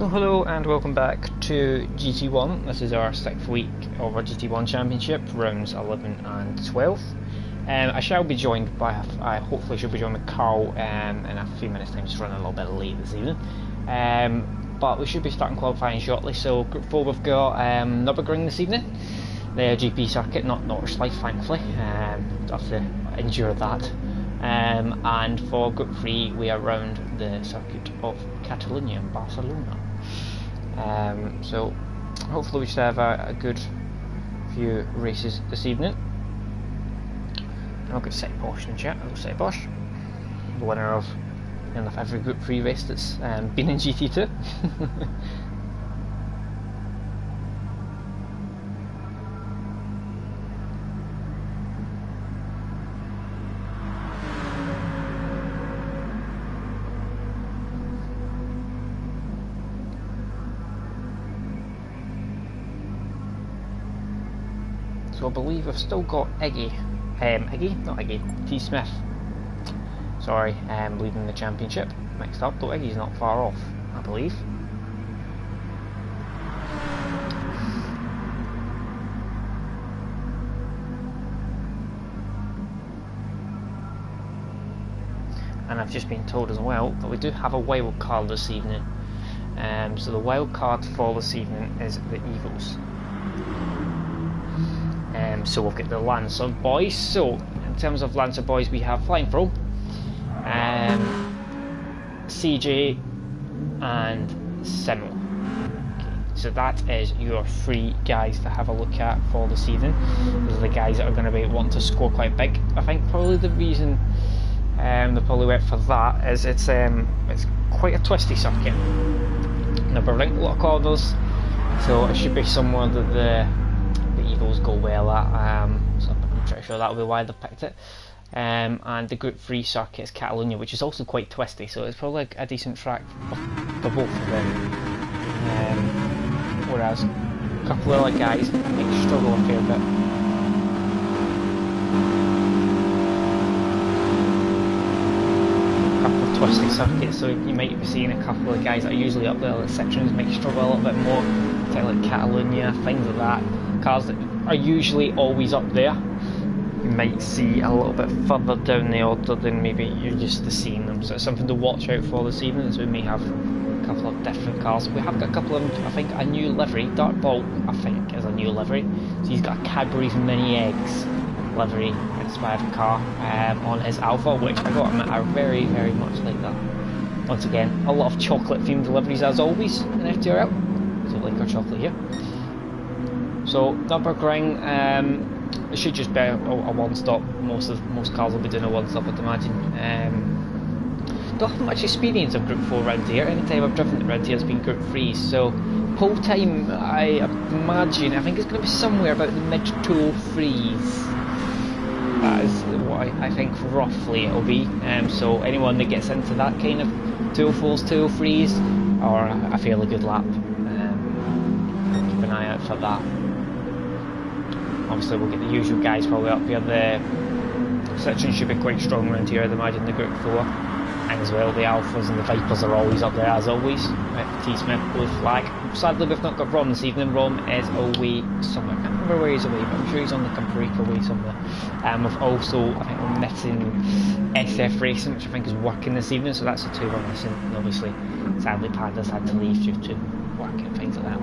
So hello and welcome back to GT1. This is our 6th week of our GT1 Championship, rounds 11 and 12. I shall be joined by, I hopefully should be joined by Carl in a few minutes time, just running a little bit late this evening. But we should be starting qualifying shortly. So Group 4 we've got Nurburgring this evening, the GP circuit, not Nordschleife thankfully, have to endure that. And for Group 3 we are around the circuit of Cataluyna in Barcelona. So hopefully we should have a good few races this evening. I'll get Seti Bosch in chat. Hello Seti Bosch, the winner of every Group 3 race that's been in GT2. So I believe I've still got T Smith, sorry, leading the championship, mixed up, though Iggy's not far off, I believe. And I've just been told as well that we do have a wild card this evening. So the wild card for this evening is the Eagles. So we'll get the Lancer boys. So in terms of Lancer boys, we have Flying Pro, CJ and Simo. Okay, so that is your 3 guys to have a look at for this evening. Those are the guys that are going to be wanting to score quite big. I think probably the reason they probably went for that is it's quite a twisty circuit. Nurburgring, a lot of corners, so it should be somewhere that the Eagles go well at, so I'm pretty sure that'll be why they picked it. And the Group 3 circuit is Cataluyna, which is also quite twisty, so it's probably a decent track for both of them. Whereas a couple of other guys might struggle a fair bit. A couple of twisty circuits, so you might be seeing a couple of guys that are usually up there, like sections, might struggle a little bit more, like Cataluyna, things like that. Cars that are usually always up there, you might see a little bit further down the order than maybe you're used to seeing them. So it's something to watch out for this evening, as we may have a couple of different cars. We have got a couple of, I think, a new livery. Dark Bolt, I think, is a new livery. So he's got a Cadbury's Mini Eggs livery inspired car on his Alpha, which I got to admit, I very, very much like that. Once again, a lot of chocolate themed deliveries as always in FTRL. So like our chocolate here. So Nurburgring, it should just be a one-stop. Most cars will be doing a one-stop, I'd imagine. Don't have much experience of Group 4 around here. Any time I've driven around here has been Group 3. So whole time I imagine, I think it's going to be somewhere about the mid-203s. That is what I think roughly it'll be. So anyone that gets into that kind of 204s, 203s, are a fairly good lap. Keep an eye out for that. Obviously we'll get the usual guys probably up here. The section should be quite strong around here, I'd imagine, the Group 4. And as well the Alphas and the Vipers are always up there as always. T Smith, blue flag. Sadly we've not got Ron this evening. Ron is away somewhere. I can't remember where he's away, but I'm sure he's on the Cambrica away somewhere. We've also, I think we're missing SF Racing, which I think is working this evening, so that's the 2 we're missing. And obviously sadly Panda's had to leave due to work and things like that.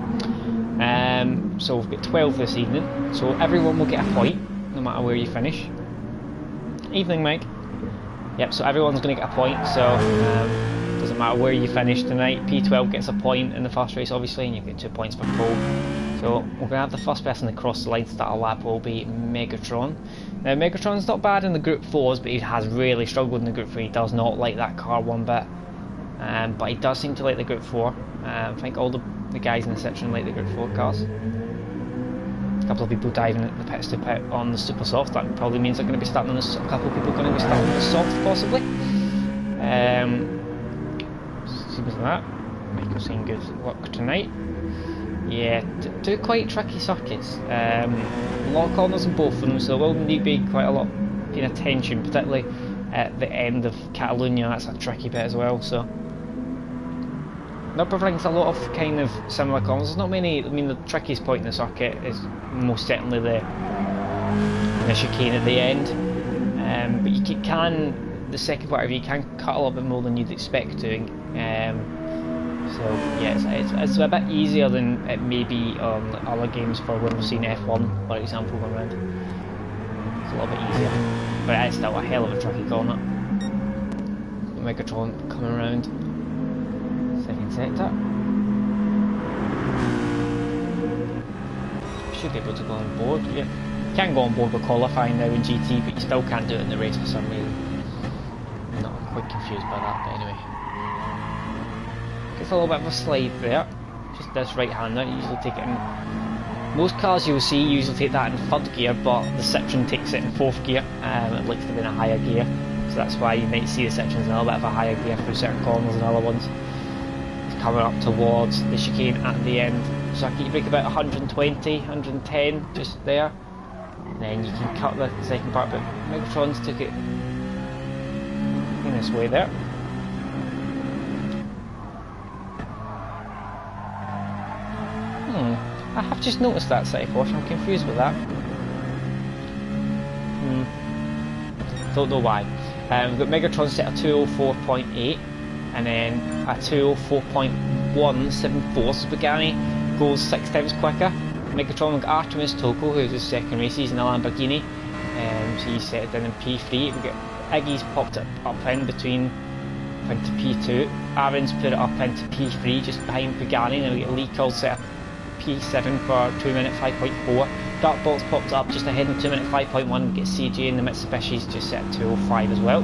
So we've got 12 this evening, so everyone will get a point no matter where you finish. Evening Mike. Yep, so everyone's going to get a point, so doesn't matter where you finish tonight. P12 gets a point in the first race obviously, and you get 2 points per pole. So we're going to have the first person to cross the line to start a lap will be Megatron. Now Megatron's not bad in the Group 4s, but he has really struggled in the Group 3. He does not like that car one bit, but he does seem to like the Group 4. I think all the guys in the section like the Group 4 cars. A couple of people diving at the pits to pit on the super soft. That probably means they're going to be starting on a couple of people going to be starting on the soft possibly. Seems like that. Michael's saying good luck tonight. Yeah, 2 quite tricky circuits. A lot of corners in both of them, so there will need to be quite a lot paying attention, particularly at the end of Cataluyna. That's a tricky bit as well. So Nurburgring's a lot of kind of similar corners. There's not many. I mean, the trickiest point in the circuit is most certainly the chicane at the end. But you can, the second part of it, you can cut a little bit more than you'd expect to. So yeah, it's a bit easier than it may be on other games for when we've seen F1, for example, going around. It's a little bit easier, but it's still a hell of a tricky corner. Megatron coming around. Second sector. Should be able to go on board. Yeah, you can go on board with qualifying now in GT, but you still can't do it in the race for some reason. I'm quite confused by that, but anyway. Gets a little bit of a slide there. Just this right hander. You usually take it in. Most cars you'll see usually take that in third gear, but the Citroen takes it in fourth gear. It likes to be in a higher gear, so that's why you might see the Citroens in a little bit of a higher gear through certain corners and other ones. Coming up towards the chicane at the end. Circuit, you break about 120, 110 just there, and then you can cut the second part, but Megatrons took it in this way there. I have just noticed that City Caution, I'm confused with that. Don't know why. We've got Megatron set at 204.8 and then a 204.174, so Pagani goes 6 times quicker. Megatron, we've got Artemis Toko, who's his second race, he's in a Lamborghini, so he's set it down in P3. We've got Iggy's popped it up in between into P2, Aaron's put it up into P3 just behind Pagani, and then we get Lee Cole set P7 for 2 minute 5.4. Darkbox popped up just ahead in 2 minute 5.1. We get CJ in the Mitsubishi's just set at 205 as well.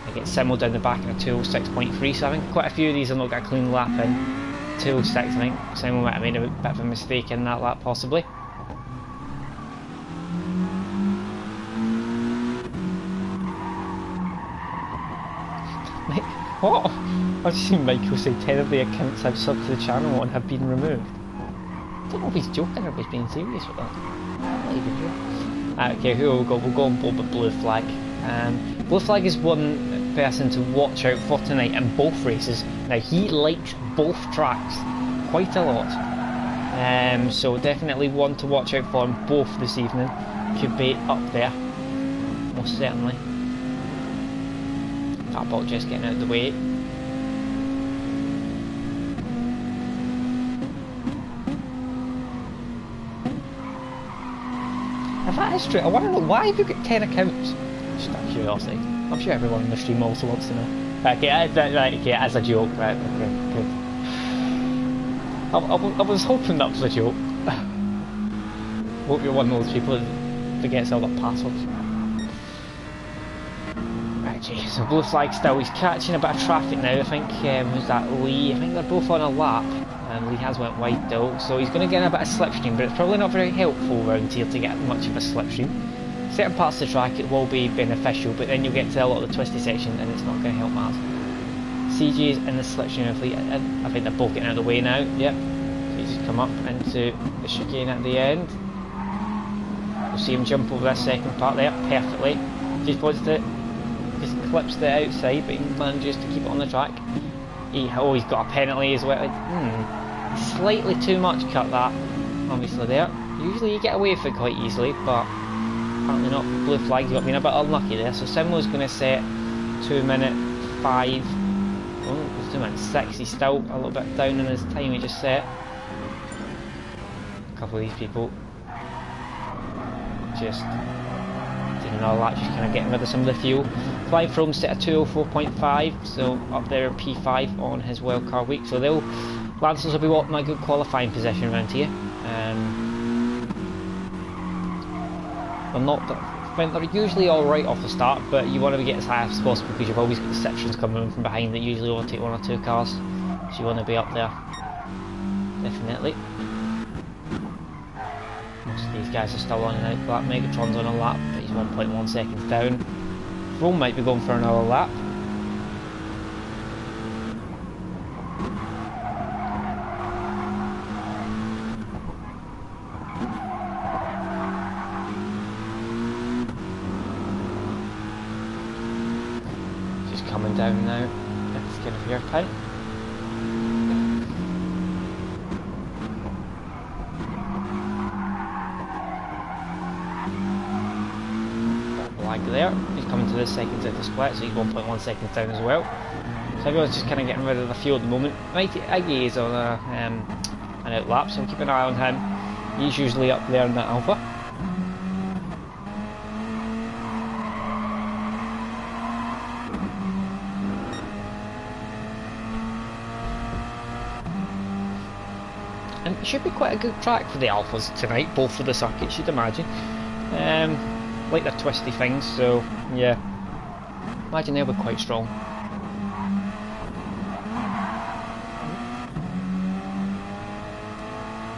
We get Simmel down the back in a 206.3, so I think quite a few of these have not got a clean lap in. 206, I think Simmel might have made a bit of a mistake in that lap possibly. What? I've just seen Michael say 10 of the accounts I've subbed to the channel on have been removed. I don't know if he's joking or if he's being serious with that. Okay, who will we go? We'll go on board with Blue Flag. Blue Flag is one person to watch out for tonight in both races. Now, he likes both tracks quite a lot. So definitely one to watch out for in both this evening. Could be up there, most certainly. Fatbot just getting out of the way. If that is true, I want to know why have you got 10 accounts? Just out of curiosity. I'm sure everyone in the stream also wants to know. Okay, okay, as a joke, right, okay, good. I was hoping that was a joke. Hope you're one of those people that forgets all the passwords. Right, gee, so Blue Flag still, he's catching a bit of traffic now. I think, who's that, Lee? I think they're both on a lap. Lee has went wide though, so he's going to get a bit of slipstream, but it's probably not very helpful around here to get much of a slipstream. Certain parts of the track it will be beneficial, but then you'll get to a lot of the twisty section and it's not going to help matters. CG is in the slipstream of Lee, and I think they're both getting out of the way now, yep. So he's just come up into the chicane at the end. You'll see him jump over this second part there, perfectly. Just points it, just clips the outside, but he manages to keep it on the track. He's got a penalty as well. Slightly too much cut that, obviously there. Usually you get away with it quite easily, but apparently not. Blue Flag's got been a bit unlucky there. So Simlo's going to set 2 minute 5. Oh, it's 2 minute 6. He's still a little bit down in his time he just set. A couple of these people just doing all that, just kind of getting rid of some of the fuel. Flying from set at 204.5, so up there in P5 on his wildcard week. So Lancers will be wanting a good qualifying position around here. They're usually alright off the start, but you want to get as high as possible because you've always got the sections coming in from behind that usually overtake 1 or 2 cars. So you want to be up there. Definitely. Most of these guys are still on and out. Black Megatron's on a lap, but he's 1.1 seconds down. Rome might be going for another lap. Just coming down now. Let's get a rear pin. there. He's coming to the second set of split, so he's 1.1 seconds down as well. So everyone's just kind of getting rid of the fuel at the moment. Mighty Iggy is on an outlap, so keep an eye on him. He's usually up there in the Alpha. And it should be quite a good track for the Alphas tonight, both for the circuits, you'd imagine. Like they're twisty things, so yeah, imagine they'll be quite strong.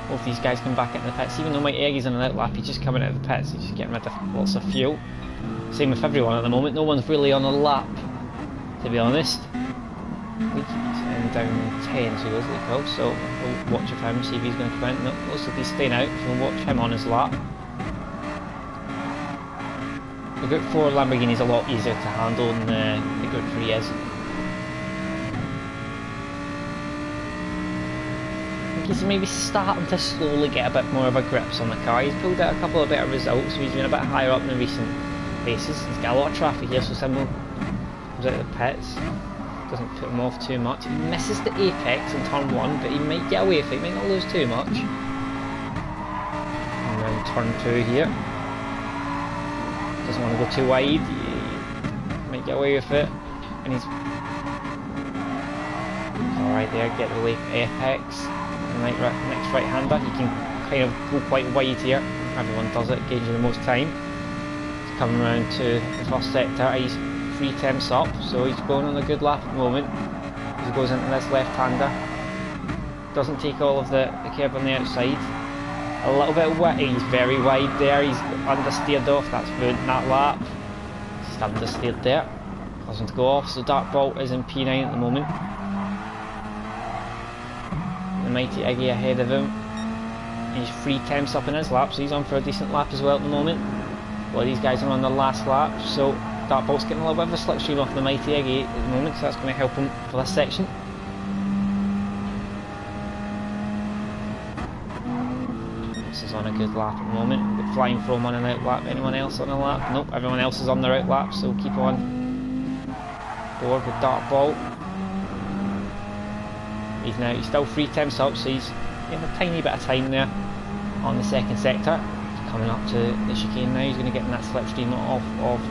Both these guys come back into the pits, even though Mighty Eggy's on an outlap, he's just coming out of the pits, he's just getting rid of lots of fuel. Same with everyone at the moment, no one's really on a lap, to be honest. He's down 10, so he goes really close, so we'll watch of him, see if he's going to come out. No, looks like he's staying out, so we'll watch him on his lap. The Group 4 Lamborghini is a lot easier to handle than the Group 3 is. I think he's maybe starting to slowly get a bit more of a grips on the car. He's pulled out a couple of better results, so he's been a bit higher up in the recent races. He's got a lot of traffic here, so Symbol comes out of the pits. Doesn't put him off too much. He misses the apex in turn 1, but he might get away with it, he might not lose too much. And then turn 2 here. Doesn't want to go too wide, he might get away with it. And he's alright there, get the late apex. And like next right hander, he can kind of go quite wide here. Everyone does it, gauging the most time. He's coming around to the first sector. He's 3 temps up, so he's going on a good lap at the moment. He goes into this left hander, doesn't take all of the curb on the outside. A little bit wide, he's very wide there, he's understeered off, that's ruined that lap. He's understeered there, causing him to go off, so Dark Bolt is in P9 at the moment. The Mighty Iggy ahead of him. He's 3 temps up in his lap, so he's on for a decent lap as well at the moment. Well, these guys are on their last lap, so Dark Bolt's getting a little bit of a slipstream off the Mighty Iggy at the moment, so that's going to help him for this section. This is on a good lap at the moment. We've got Flying From on an outlap. Anyone else on a lap? Nope, everyone else is on their outlap, so keep on board with Dark Bolt. He's still 3 temps up, so he's getting a tiny bit of time there on the second sector. He's coming up to the chicane now, he's going to get in that slipstream off of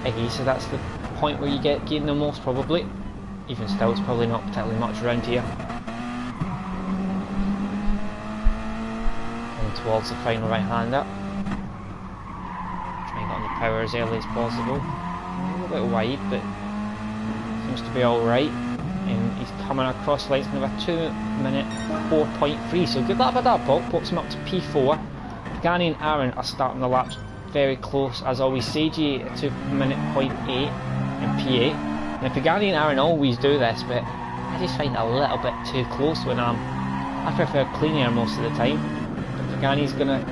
Iggy, so that's the point where you gain the most probably. Even still, it's probably not particularly much around here. And towards the final right hander. Try and get on the power as early as possible. A little bit wide, but seems to be alright. And he's coming across the line, it's going to have a 2 minute 4.3, so good lap for that Bolt, puts him up to P4. Pagani and Aaron are starting the laps very close as always. Seiji at 2 minute 0.8 in P8. Now Pagani and Aaron always do this, but I just find it a little bit too close when I prefer clean air most of the time. But Pagani's gonna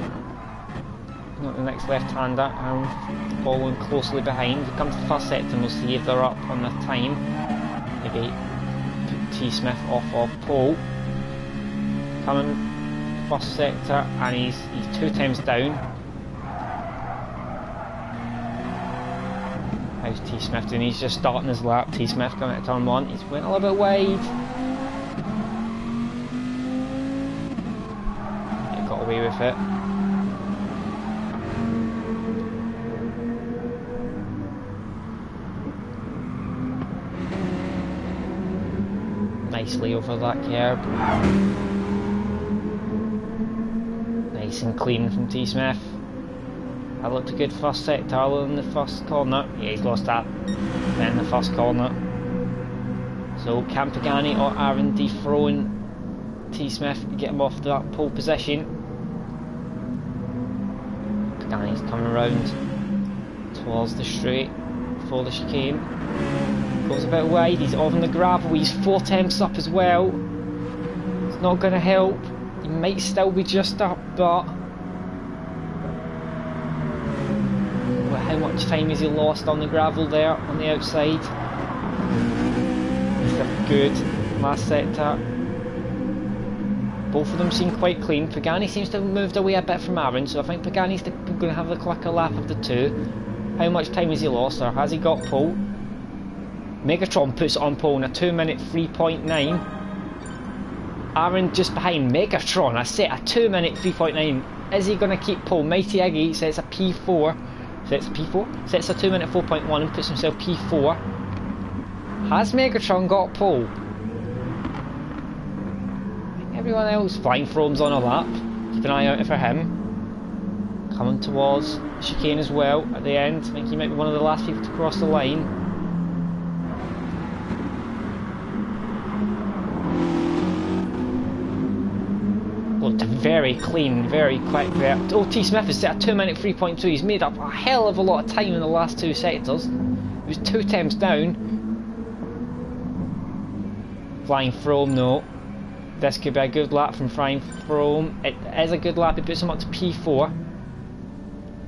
not the next left hander and following closely behind. If it comes to the first sector, we'll see if they're up on the time. Maybe put T Smith off of pole. Coming first sector and he's 2 times down. How's T Smith doing? He's just starting his lap. T Smith coming at turn 1. He's went a little bit wide. He got away with it. Nicely over that curb. Nice and clean from T Smith. That looked a good first sector other than the first corner. Yeah, he's lost that. Then the first corner. So can Pagani or Aaron dethrone T Smith, get him off that pole position? Pagani's coming around towards the straight before the chicane. Goes a bit wide, he's off on the gravel, he's 4 temps up as well. It's not going to help. He might still be just up, but how much time has he lost on the gravel there on the outside? It's a good last sector. Both of them seem quite clean. Pagani seems to have moved away a bit from Aaron, so I think Pagani's going to have the quicker lap of the two. How much time has he lost, or has he got pole? Megatron puts it on pole in a 2 minute 3.9. Aaron just behind Megatron, I set a 2 minute 3.9. Is he going to keep pole? Mighty Iggy sets a P4. Sets a 2 minute 4.1 and puts himself P4. Has Megatron got pole? Everyone else, Flying Throne's on a lap. Keep an eye out for him. Coming towards chicane as well at the end. I think he might be one of the last people to cross the line. Looked very clean, very quick there. Oh, T. Smith has set a 2 minute 3.2. He's made up a hell of a lot of time in the last two sectors. He was 2 temps down. Flying Throne, no. This could be a good lap from Flying Throne. It is a good lap, it puts him up to P4.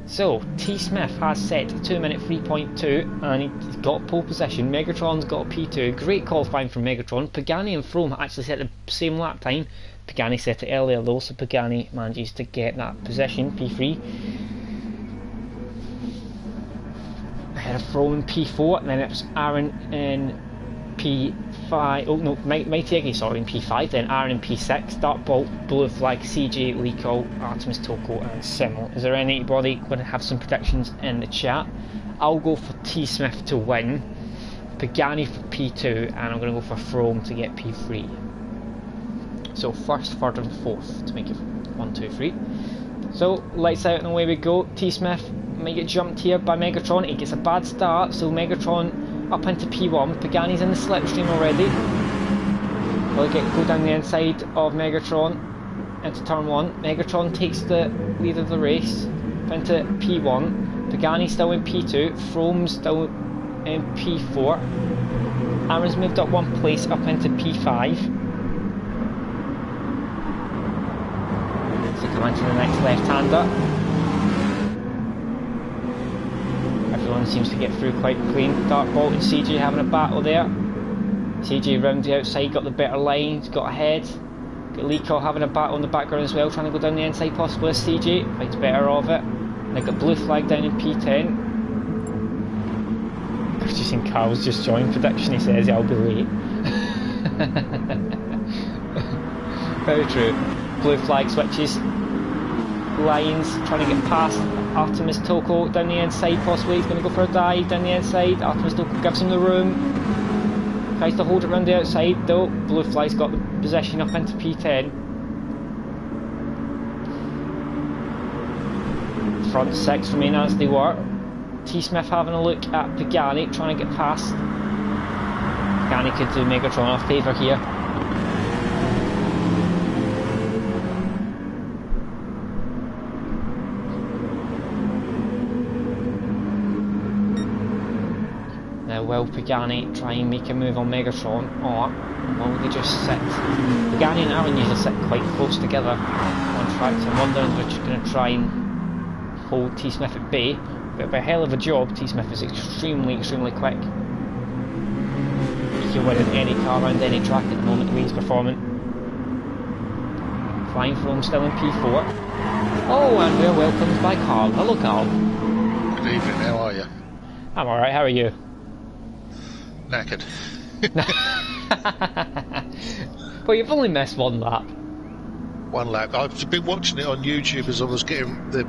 So, T. Smith has set a 2 minute 3.2 and he's got pole position. Megatron's got a P2. Great qualifying from Megatron. Pagani and Throne actually set the same lap time. Pagani set it earlier though, so Pagani manages to get that position, P3. Ahead of Throne in P4, and then it's Aaron in P5. Oh no, Mighty Iggy, sorry, in P5. Then Aaron in P6. Dark Bolt, Blue Flag, CJ, Lico, Artemis, Toko, and Simmel. Is there anybody going to have some predictions in the chat? I'll go for T. Smith to win, Pagani for P2, and I'm going to go for Throne to get P3. So first, third, and fourth to make it 1, 2, 3. So lights out and away we go. T. Smith might get jumped here by Megatron. He gets a bad start, so Megatron up into P1. Pagani's in the slipstream already. Will he go down the inside of Megatron into turn 1. Megatron takes the lead of the race up into P1. Pagani's still in P2. Throne's still in P4. Aaron's moved up 1 place up into P5. So come into the next left-hander. Everyone seems to get through quite clean. Dark Bolt and CJ having a battle there. CJ round the outside, got the better line, he's got ahead. Got Lico having a battle in the background as well, trying to go down the inside possibly as CJ. Fights better of it. And they've got Blue Flag down in P10. I've just seen Carl's just joined prediction, he says I'll be late. Very true. Blue Flag switches lines, trying to get past Artemis Toko down the inside possibly. He's going to go for a dive down the inside. Artemis Toko gives him the room. Tries to hold it around the outside though. Blue Flag's got the position up into P10. Front 6 remain as they were. T. Smith having a look at Pagani, trying to get past. Pagani could do Megatron a favour here. Will Pagani try and make a move on Megatron, or will they just sit? Pagani and Aaron usually sit quite close together on track, so I'm wondering if they're just going to try and hold T. Smith at bay. But by a hell of a job, T. Smith is extremely quick. He can win in any car around any track at the moment the way he's performing. Flying Throne still in P4. Oh, and we're welcomed by Carl. Hello Carl. Good evening, how are you? I'm alright, how are you? Knackered. Well, you've only missed one lap. One lap. I've been watching it on YouTube as I was getting the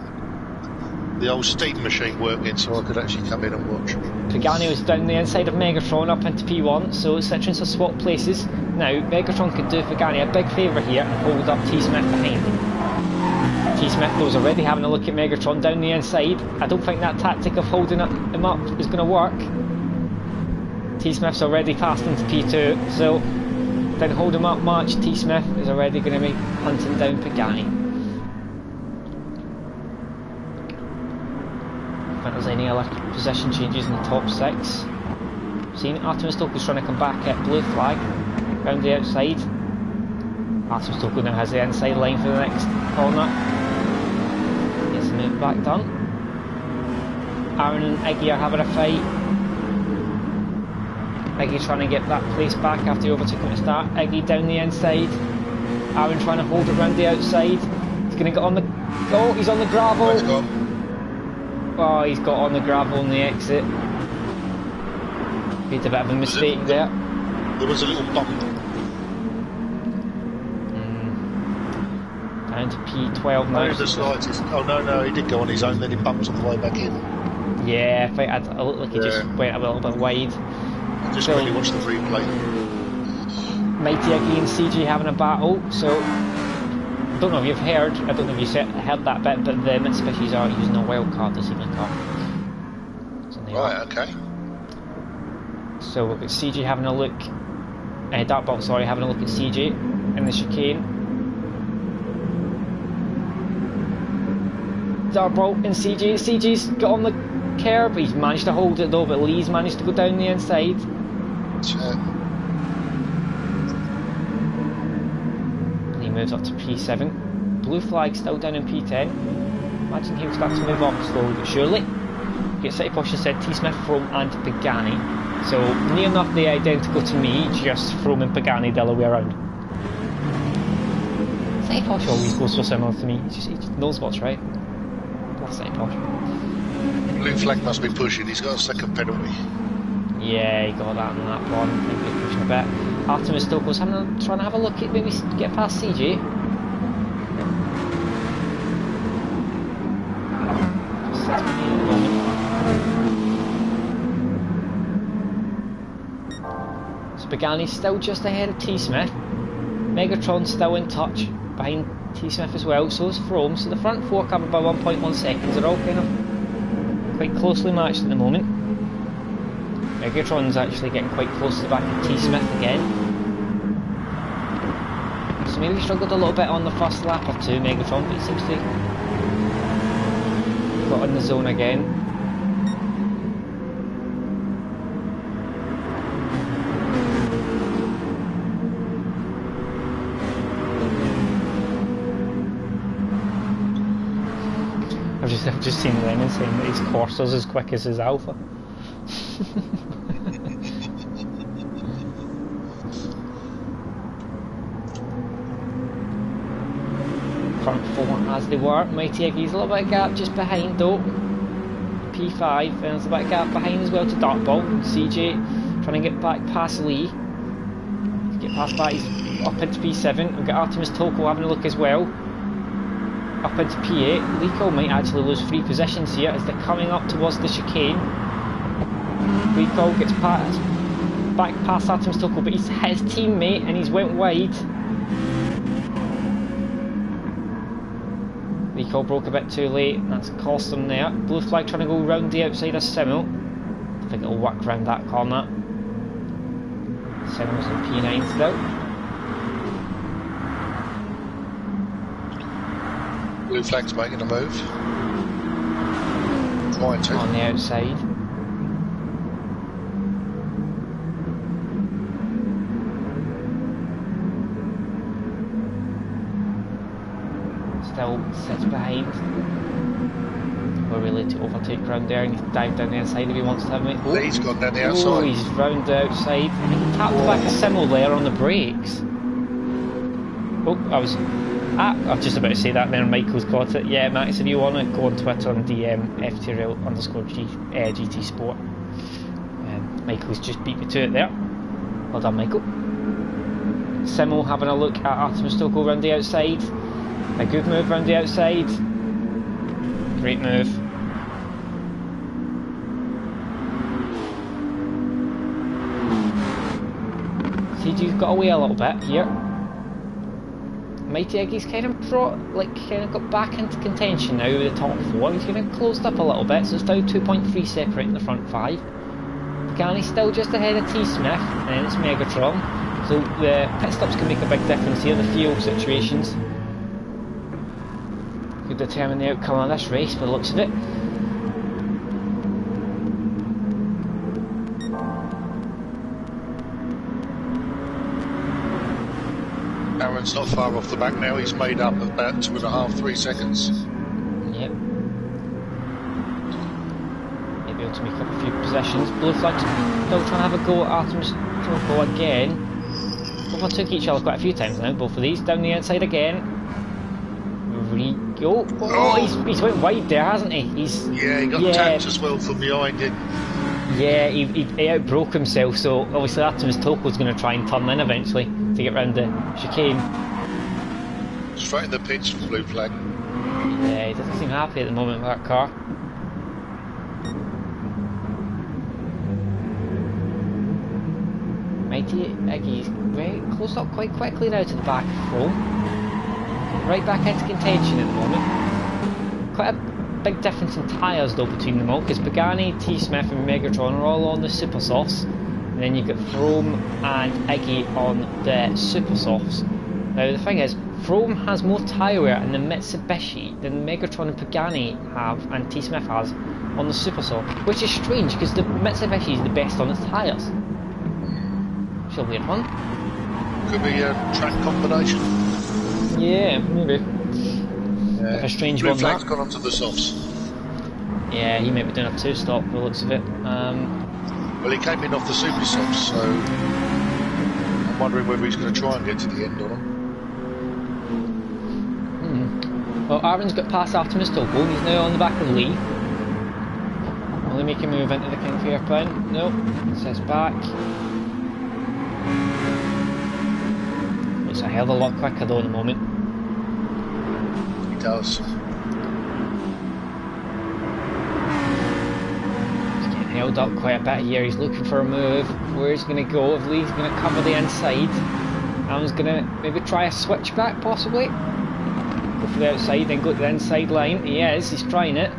old steam machine working, so I could actually come in and watch. Pagani was down the inside of Megatron up into P1, so Citroens have swapped places. Now, Megatron could do Pagani a big favour here and hold up T. Smith behind him. T. Smith was already having a look at Megatron down the inside. I don't think that tactic of holding him up is going to work. T. Smith's already passed into P2, so don't hold him up much. T. Smith is already going to be hunting down Pagani. If there's any other position changes in the top 6. Seen Artemis Toko's trying to come back at Blue Flag, round the outside. Artemis Toko now has the inside line for the next corner. Gets the move back done. Aaron and Iggy are having a fight. Iggy trying to get that place back after he overtook him at the start. Iggy down the inside. Aaron trying to hold it around the outside. He's going to get on the... Oh, he's on the gravel. Oh, he's got on the gravel on the exit. Made a bit of a mistake there. There was a little bump. Down to P12 now. The slightest. Oh no, he did go on his own, then he bumped on the way back in. Yeah, I think it looked like he just went a little bit wide. I just really watched the replay. Mighty Iggy and CG having a battle, so I don't know if you've heard, I don't know if you heard that bit, but the Mitsubishis are using a wild card this evening car. So right, okay. So we've got CG having a look, Dartbolt, sorry, having a look at CG in the chicane. Dartbolt and CG's got on the curb, he's managed to hold it though, but Lee's managed to go down the inside. He moves up to P7. Blue flag still down in P10. Imagine he'll start to move up slowly but surely. Get City Porsche said T-Smith, Frome and Pagani. So near enough the identical to me, just Frome and Pagani the other way around. City Porsche always goes so similar to me, he just knows what's right. Love City Porsche. Blue flag must be pushing, he's got a second penalty. Yeah, he got that on that one. I think he's pushing a bit. Artemis Stoko's trying to have a look at maybe get past CG. So Pagani's still just ahead of T-Smith. Megatron's still in touch behind T-Smith as well, so is Frome. So the front four covered by 1.1 seconds. They're all kind of quite closely matched at the moment. Megatron's actually getting quite close to the back of T-Smith again. So maybe he struggled a little bit on the first lap or two, Megatron, but he seems to have got in the zone again. I've just seen Lennon saying that his Corsa's as quick as his Alpha. Front four as they were. Mighty Iggy's a little bit of gap just behind though. P5, and there's a bit of gap behind as well to Dartbolt. CJ trying to get back past Lee. Get past that, he's up into P7. We've got Artemis Toko having a look as well. Up into P8. Lico might actually lose 3 positions here as they're coming up towards the chicane. Lico gets back past Artemis Toko, but he's hit his teammate and he's went wide. Lico broke a bit too late, that's cost them there. Blue flag trying to go round the outside of Simmel. I think it'll work round that corner. Simmel's in P9 still. Blue flag's making a move. Trying to. On the outside. Still sits behind. We're really to overtake round there and he's dived down the inside if he wants to have it. Oh, he's gone down the outside. Oh, he's round the outside. He tapped the back of Simmel there on the brakes. Oh, I was just about to say that there, Michael's got it. Yeah, Max, if you want to go on Twitter and DM FTRL_GT Sport. Michael's just beat me to it there. Well done, Michael. Simmel having a look at Artemis Toko round the outside. A good move round the outside. Great move. CG's got away a little bit here. Mighty Iggy's kind of got back into contention now with the top 4. He's kind of closed up a little bit, so it's now 2.3 separating the front 5. Pagani's still just ahead of T-Smith, and then it's Megatron. So the pit stops can make a big difference here, the fuel situations. Could determine the outcome of this race by the looks of it. Aaron's not far off the back now, he's made up about 2.5, 3 seconds. Yep. Maybe able to make up a few positions. Blue flag still trying to have a go at Artemis Toko again. Overtook each other quite a few times now, both of these. Down the inside again. we go. Oh, he's went wide there, hasn't he? Yeah, he got tapped as well from behind it. Yeah, he outbroke himself, so obviously Artemis Toko's going to try and turn in eventually to get round the chicane. Straight in the pits for blue flag. Yeah, he doesn't seem happy at the moment with that car. Mighty Iggy's very close up quite quickly now to the back of Froome. Right back into contention at the moment. Quite a big difference in tyres though between them all, because Pagani, T-Smith and Megatron are all on the super softs, and then you've got Froome and Iggy on the super softs. Now the thing is, Froome has more tyre wear in the Mitsubishi than Megatron and Pagani have, and T-Smith has, on the super soft, which is strange because the Mitsubishi is the best on its tyres. It's a weird one. Could be a track combination. Yeah, maybe. A strange blue one flag's that. gone onto the softs. Yeah, he might be doing a two-stop by the looks of it. Well, he came in off the super softs, so I'm wondering whether he's going to try and get to the end or not. Well, Aaron's got past Artemis Toko, and he's now on the back of Lee. Will he make a move into the King of Airplane? No, sets back. Looks a hell of a lot quicker though in the moment. He does. He's getting held up quite a bit here. He's looking for a move. Where he's going to go? If Lee's going to cover the inside, Aaron's going to maybe try a switchback possibly. Go for the outside, then go to the inside line. He is. He's trying it.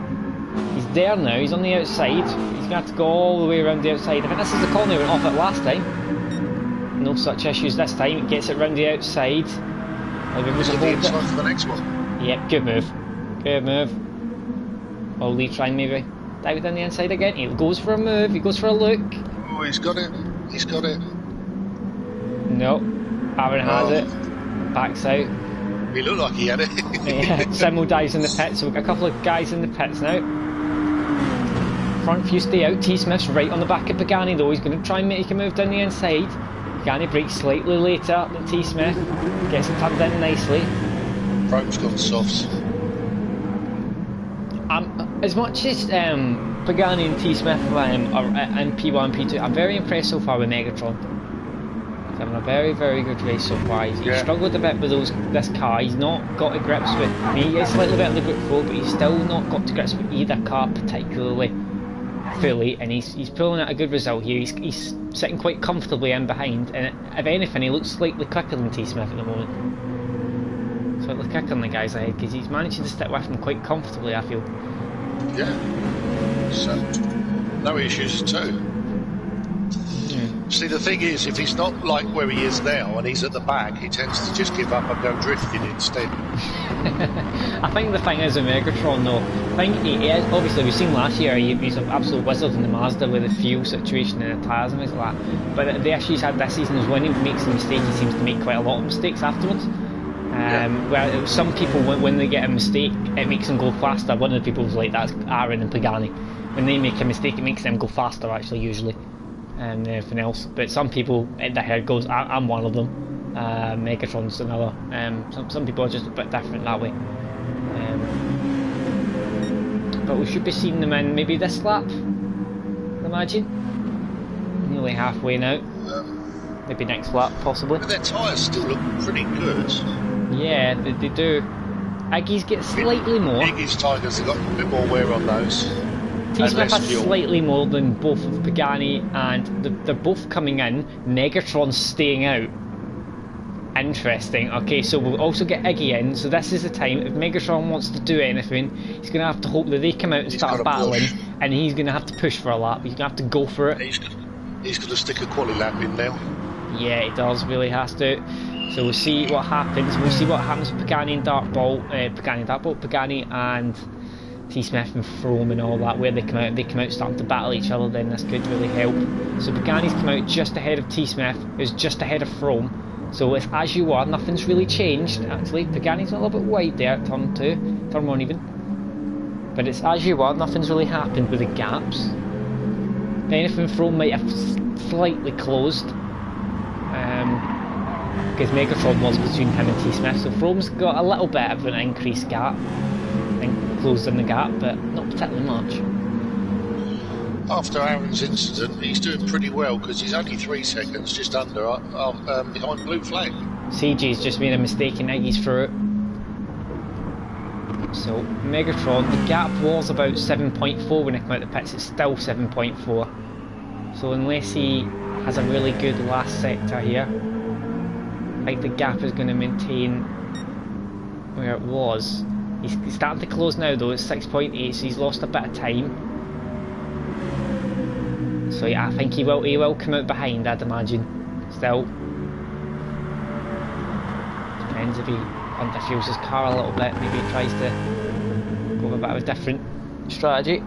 He's there now. He's on the outside. He's going to have to go all the way around the outside. I think this is the corner he went off at last time. No such issues this time. He gets it round the outside. Is it the inside for the next one? Yep, good move. Good move. Oh, Lee trying maybe dive down the inside again. He goes for a move. He goes for a look. Oh, he's got it. He's got it. No. Aaron has it. Backs out. He looked like he had it. Yeah, Simo dives in the pits. So we've got a couple of guys in the pits now. Front few stay out. T-Smith's right on the back of Pagani though. He's going to try and make a move down the inside. Pagani breaks slightly later than T-Smith. Gets it turned in nicely. Frome's gone softs. As much as Pagani and T-Smith are in P1 and P2, I'm very impressed so far with Megatron. He's having a very, very good race so far. He's struggled a bit with this car. He's not got to grips with. I mean, he is slightly better than the Group 4, but he's still not got to grips with either car particularly fully, and he's pulling out a good result here. He's sitting quite comfortably in behind, and if anything, he looks slightly quicker than T-Smith at the moment. Slightly quicker than the guys ahead, because he's managing to stick with him quite comfortably, I feel. Yeah. So, no issues at all. See, the thing is, if he's not like where he is now and he's at the back, he tends to just give up and go drifting instead. I think the thing is with Megatron though, I think he is, obviously we've seen last year he's an absolute wizard in the Mazda with the fuel situation and the tyres and things like that, but the issue he's had this season is when he makes a mistake he seems to make quite a lot of mistakes afterwards. Where some people, when they get a mistake, it makes them go faster. One of the people who's like that's Aaron and Pagani. When they make a mistake, it makes them go faster actually usually. And everything else, but some people in their head goes, I'm one of them. Megatron's another. Some people are just a bit different that way. But we should be seeing them in maybe this lap, I imagine. Nearly halfway now. Maybe next lap, possibly. But their tyres still look pretty good. Yeah, they do. Iggy's get slightly more. Iggy's tyres have got a bit more wear on those. T-Smith has slightly more than both of Pagani, and they're both coming in. Megatron's staying out. Interesting. Okay, so we'll also get Iggy in, so this is the time. If Megatron wants to do anything, he's going to have to hope that they come out and start battling, and he's going to have to push for a lap. He's going to have to go for it. He's going to stick a quali lap in now. Yeah, he does, really has to. So we'll see what happens. We'll see what happens with Pagani and Pagani and T-Smith and Froome and all that, where they come out starting to battle each other, then this could really help. So Pagani's come out just ahead of T-Smith, who's just ahead of Froome. So it's as you are, nothing's really changed actually. Pagani's a little bit wide there at turn 2, turn 1 even. But it's as you are, nothing's really happened with the gaps. If anything, Froome might have slightly closed. because Megatron was between him and T Smith, so Frome's got a little bit of an increased gap and closed in the gap, but not particularly much. After Aaron's incident, he's doing pretty well because he's only 3 seconds just under behind Blue Flag. CG's just made a mistake and Iggy's through it. So Megatron, the gap was about 7.4 when he came out the pits, it's still 7.4. So unless he has a really good last sector here, I think the gap is going to maintain where it was. He's starting to close now though, it's 6.8, so he's lost a bit of time. So yeah, I think he will come out behind, I'd imagine. Still. Depends if he underfuels his car a little bit, maybe he tries to go with a bit of a different strategy.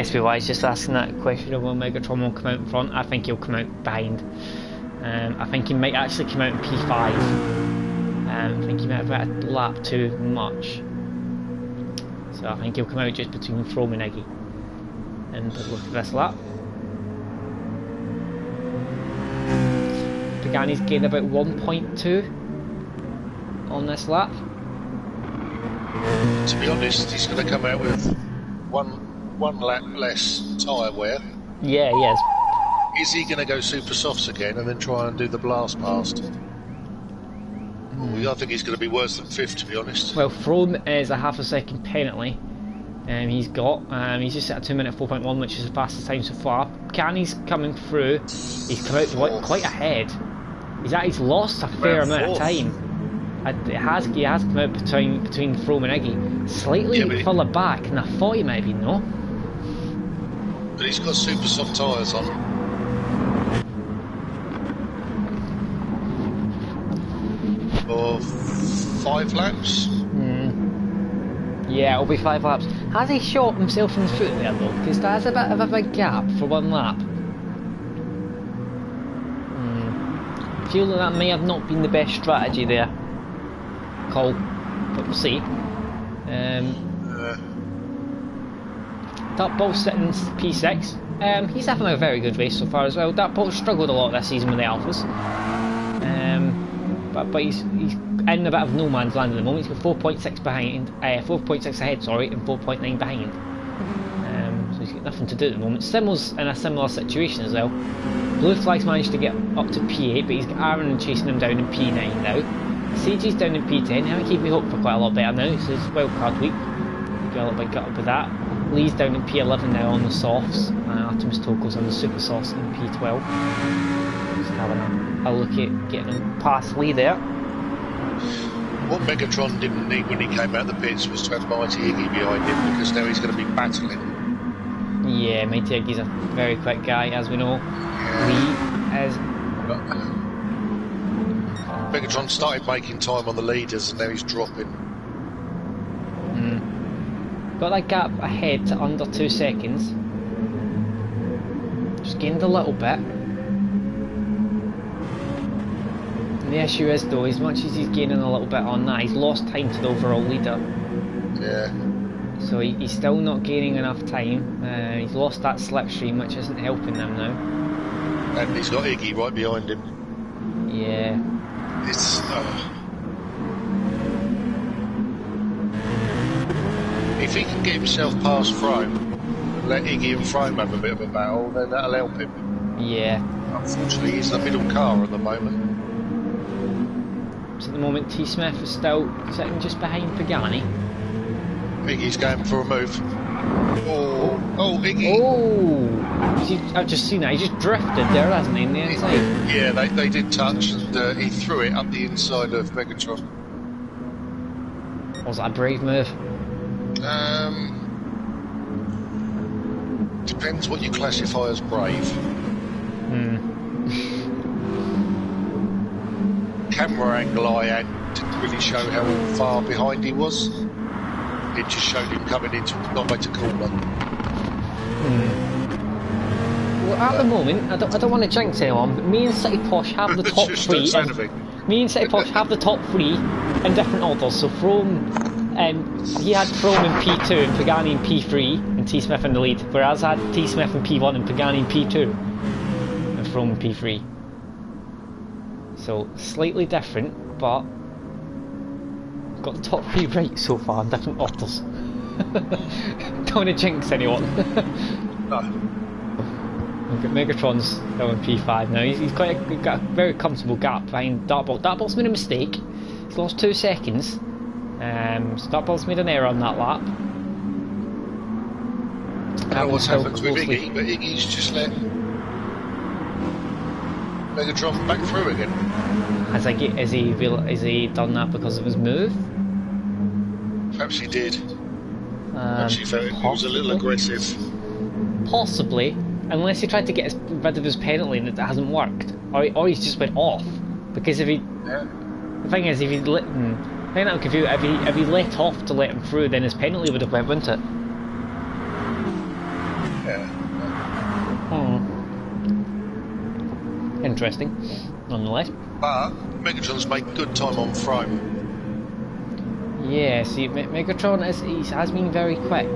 SPY is just asking that question of will Megatron will come out in front. I think he'll come out behind. I think he might actually come out in P5. I think he might have had a lap too much. So I think he'll come out just between Frome and Iggy. And look at this lap. Pagani's gained about 1.2 on this lap. To be honest, he's going to come out with one lap less tyre wear. Yeah, he is. Is he going to go super softs again and then try and do the blast past? I think he's going to be worse than 5th, to be honest. Well, Frome is a half a second penalty. He's got. He's just at a 2-minute 4.1, which is the fastest time so far. Cani's coming through. He's come out quite ahead. He's lost a fair amount of time. He has come out between Frome and Iggy. Slightly further back, and I thought he might have been, no? But he's got super soft tyres on. For 5 laps? Yeah, it'll be 5 laps. Has he shot himself in the foot there though? Because there's a bit of a big gap for 1 lap. I feel that may have not been the best strategy there, Cole, but we'll see. Dartball's sitting in P6. He's having a very good race so far as well. Dartball's struggled a lot this season with the Alphas. But he's in a bit of no man's land at the moment. He's got 4.6 behind, 4.6 ahead, sorry, and 4.9 behind. So he's got nothing to do at the moment. Simmel's in a similar situation as well. Blue Flag's managed to get up to P8, but he's got Aaron chasing him down in P9 now. CG's down in P10. How keep me hope for quite a lot better now. So it's wildcard week. Got a little bit gut up with that. Lee's down in P11 now on the softs. Artemis Toko's on the super softs in P12. Just having a look at getting him past Lee there. What Megatron didn't need when he came out of the pits was to have Mighty Iggy behind him, because now he's going to be battling. Yeah, Mighty Iggy's a very quick guy, as we know. Lee is... Megatron started making time on the leaders and now he's dropping. Got that gap ahead to under 2 seconds. Just gained a little bit. And the issue is though, as much as he's gaining a little bit on that, he's lost time to the overall leader. Yeah. So he's still not gaining enough time. He's lost that slipstream, which isn't helping them now. And he's got Iggy right behind him. Yeah. It's... If he can get himself past Frome and let Iggy and Frome have a bit of a battle, then that'll help him. Yeah. Unfortunately, he's the middle car at the moment. So at the moment, T Smith is still sitting just behind Pagani. Iggy's going for a move. Oh, Iggy! Oh! I've just seen that. He just drifted there, hasn't he, in the inside? Yeah, they did touch, and he threw it up the inside of Megatron. Was that a brave move? Depends what you classify as brave. Camera angle I had didn't really show how far behind he was. It just showed him coming into not make a corner. Well, at the moment, I don't want to jinx anyone, but me and City Posh have the top 3. Me and City Posh have the top 3 in different orders. So Frome, he had Frome in P2 and Pagani in P3 and T Smith in the lead, whereas I had T Smith in P1 and Pagani in P2. from P3. So slightly different, but got the top 3 right so far on different orders. Don't want to jinx anyone. No. We've got Megatron's going P5 now. He's got a very comfortable gap behind Dartball. Dartball's made a mistake. He's lost 2 seconds. So Dartball's made an error on that lap. I don't know what's happened with Iggy, but Iggy's just let Megatron back through again. Has he done that because of his move? Perhaps he did. Perhaps he felt it was a little aggressive. Possibly, unless he tried to get rid of his penalty and it hasn't worked, or he's just went off. Because if he, the thing is, if he let him, I think that would confuse. If he let off to let him through, then his penalty would have went, wouldn't it? Yeah. Interesting, nonetheless. But Megatron's made good time on throne. Yeah, see, Megatron has been very quick.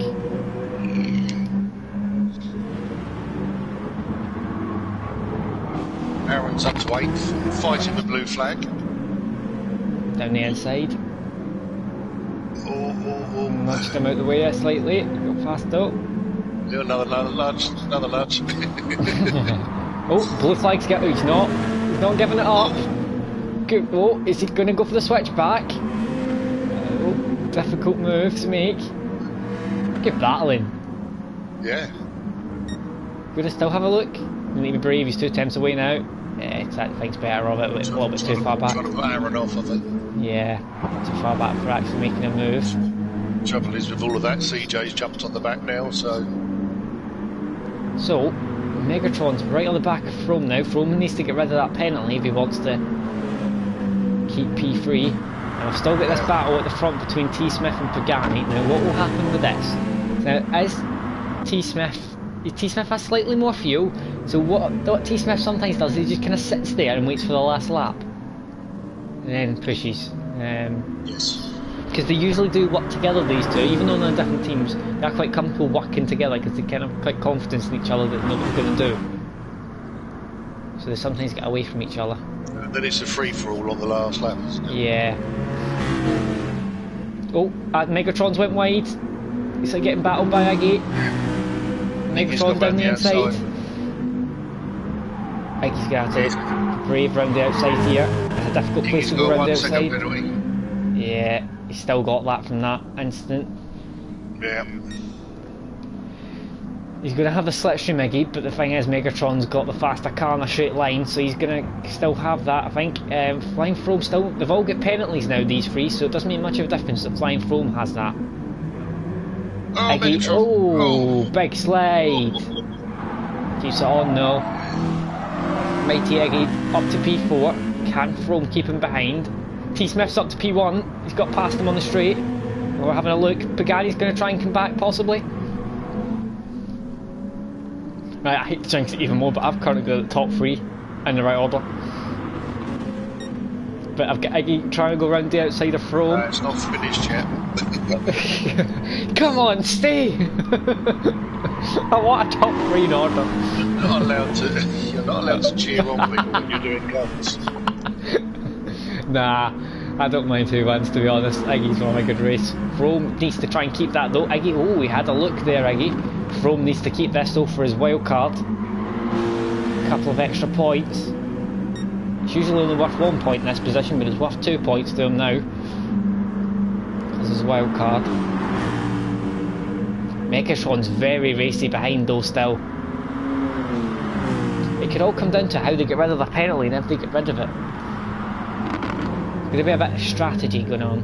Aaron's up to 8th, fighting the blue flag. Down the inside. Oh. Nudged him out the way slightly, got fast up. Another nudge. Oh, blue flag's got. He's not giving it up. Good. Oh, is he going to go for the switch back? Oh, difficult move to make. Keep battling. Yeah. Gonna still have a look. Need to be brave. He's 2 attempts away now. Yeah, that thing's better of it. A little bit too far back. Trying to put Aaron off, I think. Yeah, too far back for actually making a move. Trouble is with all of that, CJ's jumped on the back now, so Megatron's right on the back of Frome now. Frome needs to get rid of that penalty if he wants to keep P3. And I've still got this battle at the front between T Smith and Pagani. Now what will happen with this? Now as T Smith has slightly more fuel, so what T Smith sometimes does is he just kind of sits there and waits for the last lap. And then pushes. yes. Because they usually do work together, these two, even though they're on different teams, they're quite comfortable working together because they kind of quite confidence in each other that they know what they're going to do. So they sometimes get away from each other. And then it's a free-for-all on the last lap, isn't it? Yeah. Oh, Megatron's went wide. He's like getting battled by Aggie. Megatron down the inside. Aggie's going to have to brave round the outside here. It's a difficult place to go round the outside. Yeah. He's still got that from that instant. Yeah. He's going to have the slipstream Iggy, but the thing is Megatron's got the faster car in a straight line, so he's going to still have that, I think. Flying Frome still, they've all got penalties now, these 3, so it doesn't make much of a difference that Flying Frome has that. Oh, Iggy, big slide. Keeps it on though. Mighty Iggy up to P4. Can Frome keep him behind? T Smith's up to P1, he's got past him on the straight. We're having a look. Pagani's going to try and come back, possibly. Right, I hate to jinx it even more, but I've currently got the top 3 in the right order. But I've got Iggy trying to go round the outside of Frome. It's not finished yet. Come on, stay! I want a top 3 in order. You're not allowed to cheer on people when you're doing guns. Nah, I don't mind who wins, to be honest. Iggy's won a good race. Frome needs to try and keep that though. Iggy, we had a look there, Iggy. Frome needs to keep this though for his wild card. A couple of extra points. It's usually only worth 1 point in this position, but it's worth 2 points to him now. Because his wild card. Megatron's very racy behind though still. It could all come down to how they get rid of the penalty and if they get rid of it. There's going to be a bit of strategy going on.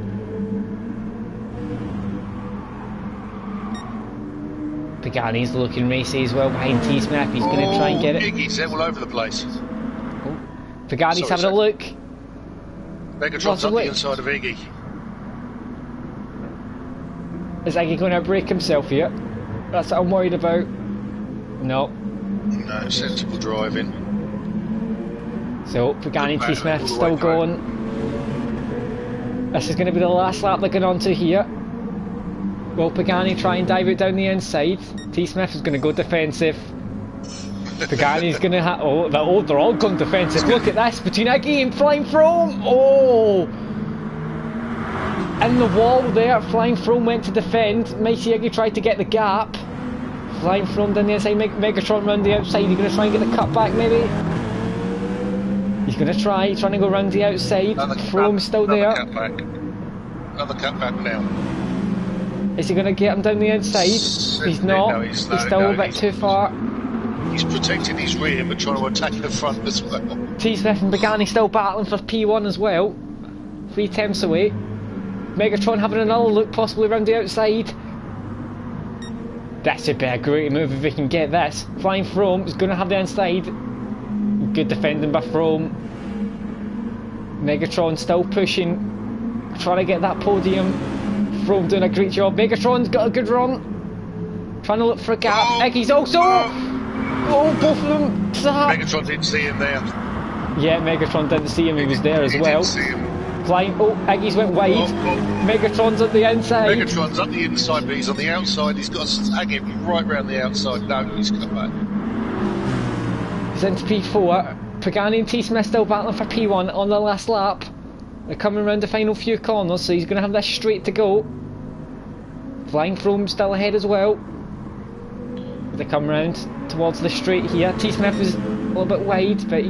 Pagani's looking racy as well behind T Smith. He's going to try and get it. Iggy's all over the place. Oh. Pagani's having a look. Megatron's up the inside of Iggy. Is Iggy going to break himself here? That's what I'm worried about. No. No, sensible driving. So Pagani and T Smith still going. This is going to be the last lap they're going on to here. Will Pagani try and dive it down the inside? T Smith is going to go defensive. Pagani's going to have... Oh, they're all going defensive. Look at this. Between Iggy and Flying Throne. Oh! In the wall there. Flying Throne went to defend. Mighty Iggy tried to get the gap. Flying Throne down the inside. Megatron round the outside. He's going to try and get the cutback, maybe. He's going to trying to go round the outside. Throne's still there. Another cutback now. Is he going to get him down the inside? He's not. No, he's still a bit too far. He's protecting his rear but trying to attack the front as well. T-Smith and Pagani still battling for P1 as well. 3 attempts away. Megatron having another look possibly around the outside. That should be a great move if we can get this. Flying Throne is going to have the inside. Good defending by Throne. Megatron still pushing. Trying to get that podium. Throne doing a great job. Megatron's got a good run. Trying to look for a gap. Iggy's also... Oh, both of them. Megatron didn't see him there. Yeah, Megatron didn't see him. He was there as well. Flying. Oh, Iggy's went wide. Megatron's at the inside. Megatron's up the inside, but he's on the outside. He's got to hang him right round the outside. No, he's come back. He's into P4. Pagani and T-Smith still battling for P1 on the last lap. They're coming around the final few corners, so he's going to have this straight to go. Flying Throne still ahead as well. They come round towards the straight here. T-Smith was a little bit wide, but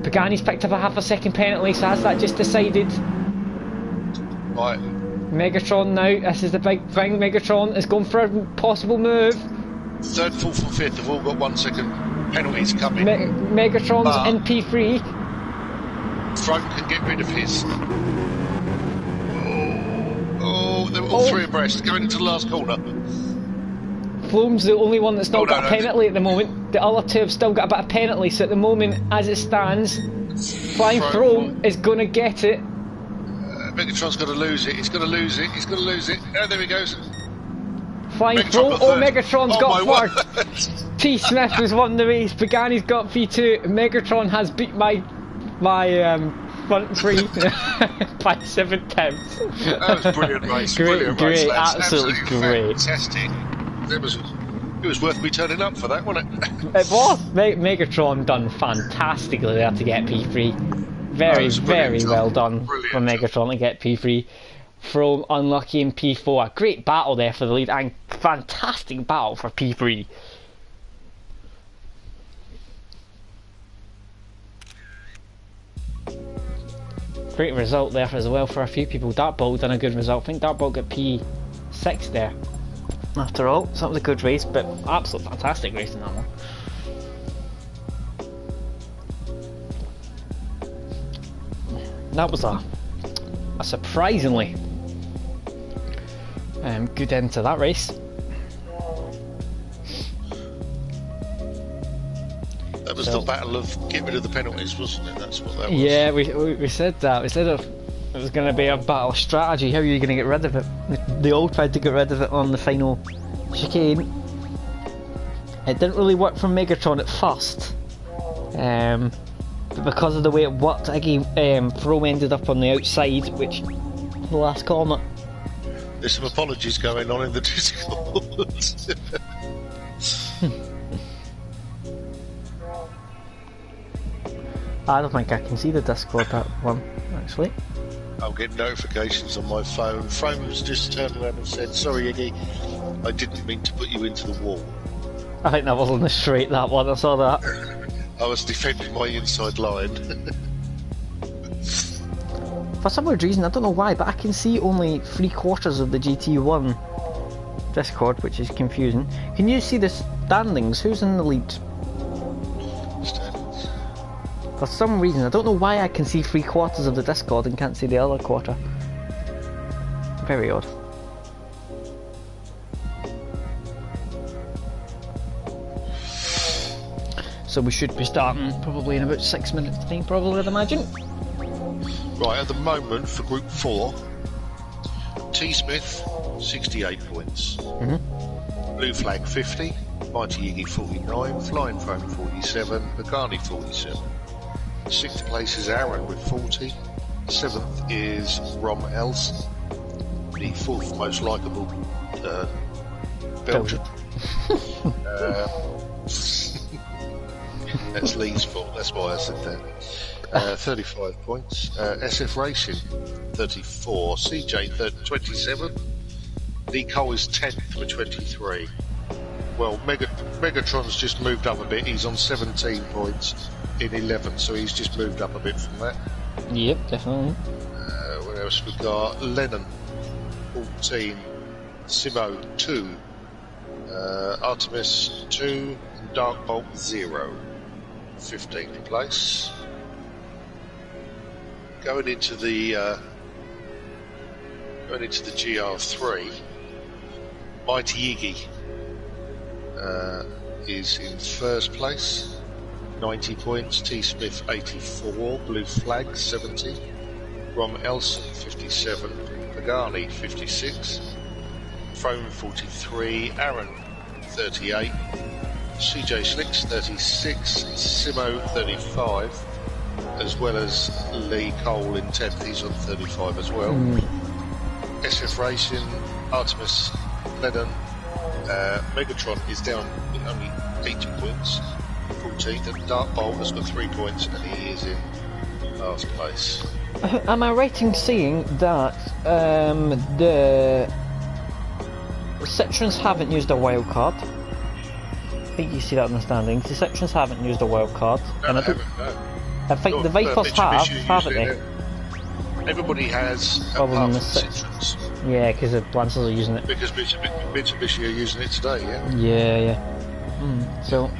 Pagani's picked up a half a second penalty, so has that just decided? Right. Megatron now, this is the big thing. Megatron is going for a possible move. Third, fourth and fifth have all got 1 second penalties coming. Megatron's in P3. Throne can get rid of his. Oh, they're all three abreast, going into the last corner. Flume's the only one that's not got a penalty at the moment. The other two have still got a bit of penalty, so at the moment, as it stands, Flying Throne is going to get it. Megatron's got to lose it, he's going to lose it, he's going to lose it. Oh, there he goes. Flying Throne, Megatron's got first. T-Smith has won the race, Pagani's got V2, Megatron has beat my front three by 7 attempts. That was brilliant race. Great, absolutely great. Fantastic. It was worth me turning up for that, wasn't it? It was. Megatron done fantastically there to get P3. Very well done for Megatron to get P3. From unlucky in P4. Great battle there for the lead and fantastic battle for P3. Great result there as well for a few people. Dartbolt done a good result. I think Dartbolt got P6 there. After all, so that was a good race, but absolutely fantastic race in that one. That was a surprisingly good end to that race. That was the battle of get rid of the penalties, wasn't it? That's what that was. Yeah, we said that. We said it was going to be a battle of strategy. How are you going to get rid of it? They all tried to get rid of it on the final chicane. It didn't really work for Megatron at first. But because of the way it worked, Throne ended up on the outside, which the last corner. There's some apologies going on in the Discord. I don't think I can see the Discord that one, actually. I'll get notifications on my phone. Frame's just turned around and said, "Sorry, Iggy, I didn't mean to put you into the wall." I think that was on the straight, that one, I saw that. I was defending my inside line. For some weird reason, I don't know why, but I can see only 3/4 of the GT1 Discord, which is confusing. Can you see the standings? Who's in the lead? Standings. For some reason, I don't know why I can see 3/4 of the Discord and can't see the other quarter. Very odd. So we should be starting probably in about 6 minutes time, probably, I'd imagine. Right, at the moment for Group 4, T-Smith, 68 points. Blue Flag 50, Mighty Iggy 49, Flying Throne 47, Pagani 47. 6th place is Aaron with 40, 7th is Rom Els, the 4th most likeable Belgian. That's Lee's fault, that's why I said that. 35 points. SF Racing, 34. CJ, 27. Lee Cole is 10th with 23. Well, Megatron's just moved up a bit. He's on 17 points in 11, so he's just moved up a bit from that. Yep, definitely. What else we got? Lennon, 14. Simo, 2. Artemis, 2. And Darkbolt, 0. 15th place. Going into the GR3, Mighty Iggy is in first place, 90 points. T Smith 84, Blue Flag 70, Rom Elson 57, Pagani 56, Frome 43, Aaron 38, CJ Slicks 36, Simo 35, as well as Lee Cole in 10th, he's on 35 as well. SF Racing, Artemis, Lennon, Megatron is down with only 80 points, 14th, and Darkbolt has got 3 points and he is in last place. Am I right in saying that the Citroens haven't used a wild card? I think you see that in the standings. The Citroens haven't used a wild card. No, and they haven't, no. I think the Vipers haven't they? Everybody has, Other than apart the from Citroens. Yeah, because the Lancers are using it. Because Mitsubishi are using it today, yeah? Yeah. So,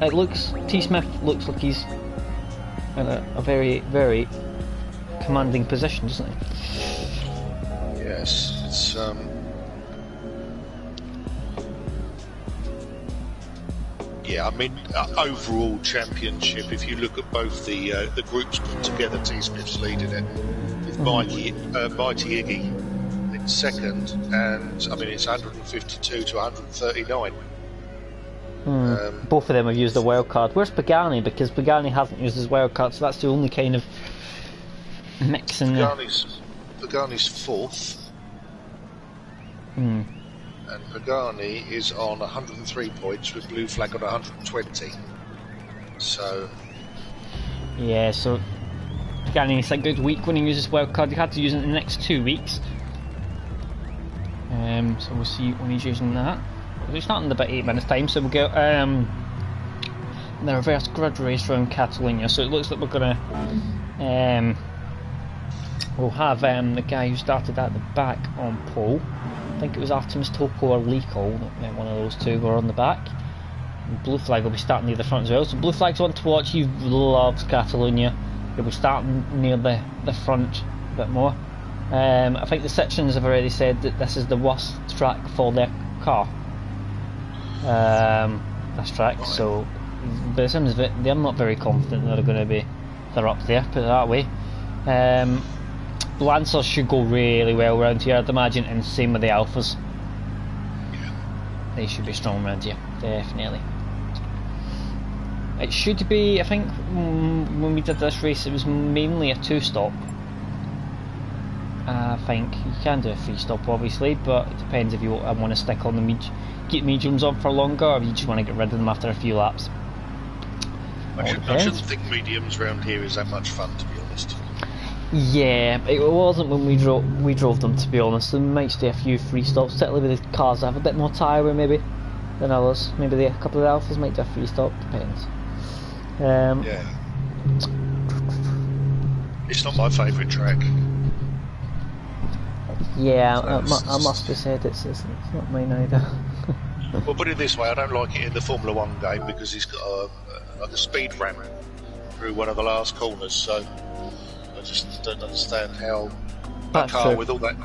it looks... T. Smith looks like he's in a very, very commanding position, doesn't he? Yes, it's... Yeah, I mean, overall championship, if you look at both the groups put together, T. Smith's leading it, with Mighty Iggy in second, and I mean, it's 152 to 139. Both of them have used a wild card. Where's Pagani? Because Pagani hasn't used his wild card, so that's the only kind of mix in there. Pagani's fourth. And Pagani is on 103 points with Blue Flag on 120. So... Yeah, so Pagani, it's a good week when he uses wild card. He had to use it in the next 2 weeks. So we'll see when he's using that. We're starting in about 8 minutes time, so we'll get the reverse grid race around Cataluyna. So it looks like we're gonna we'll have the guy who started at the back on pole. I think it was Artemis Topo or Lee Cole, one of those two were on the back. And Blue Flag will be starting near the front as well. So Blue Flag's one to watch. He loves Cataluyna. He'll be starting near the front a bit more. I think the Citroens have already said that this is the worst track for their car. This track, so by the sounds of it, they're not very confident they're going to be. They're up there, put it that way. Lancers should go really well around here, I'd imagine, and same with the Alphas. They should be strong around here, definitely. It should be, I think, when we did this race, it was mainly a 2-stop. I think you can do a 3-stop, obviously, but it depends if you want to stick on the keep mediums on for longer, or if you just want to get rid of them after a few laps. I shouldn't think mediums around here is that much fun, to be honest. Yeah, it wasn't when we drove them, to be honest. We might stay a few 3-stops, particularly with the cars that have a bit more tyre wear maybe than others. Maybe a couple of the Alphas might do a 3-stop, depends. Yeah. It's not my favourite track. Yeah, I must be said it's not mine either. Well, put it this way, I don't like it in the Formula 1 game because he's got like a speed ramp through one of the last corners, so I just don't understand how a car with all that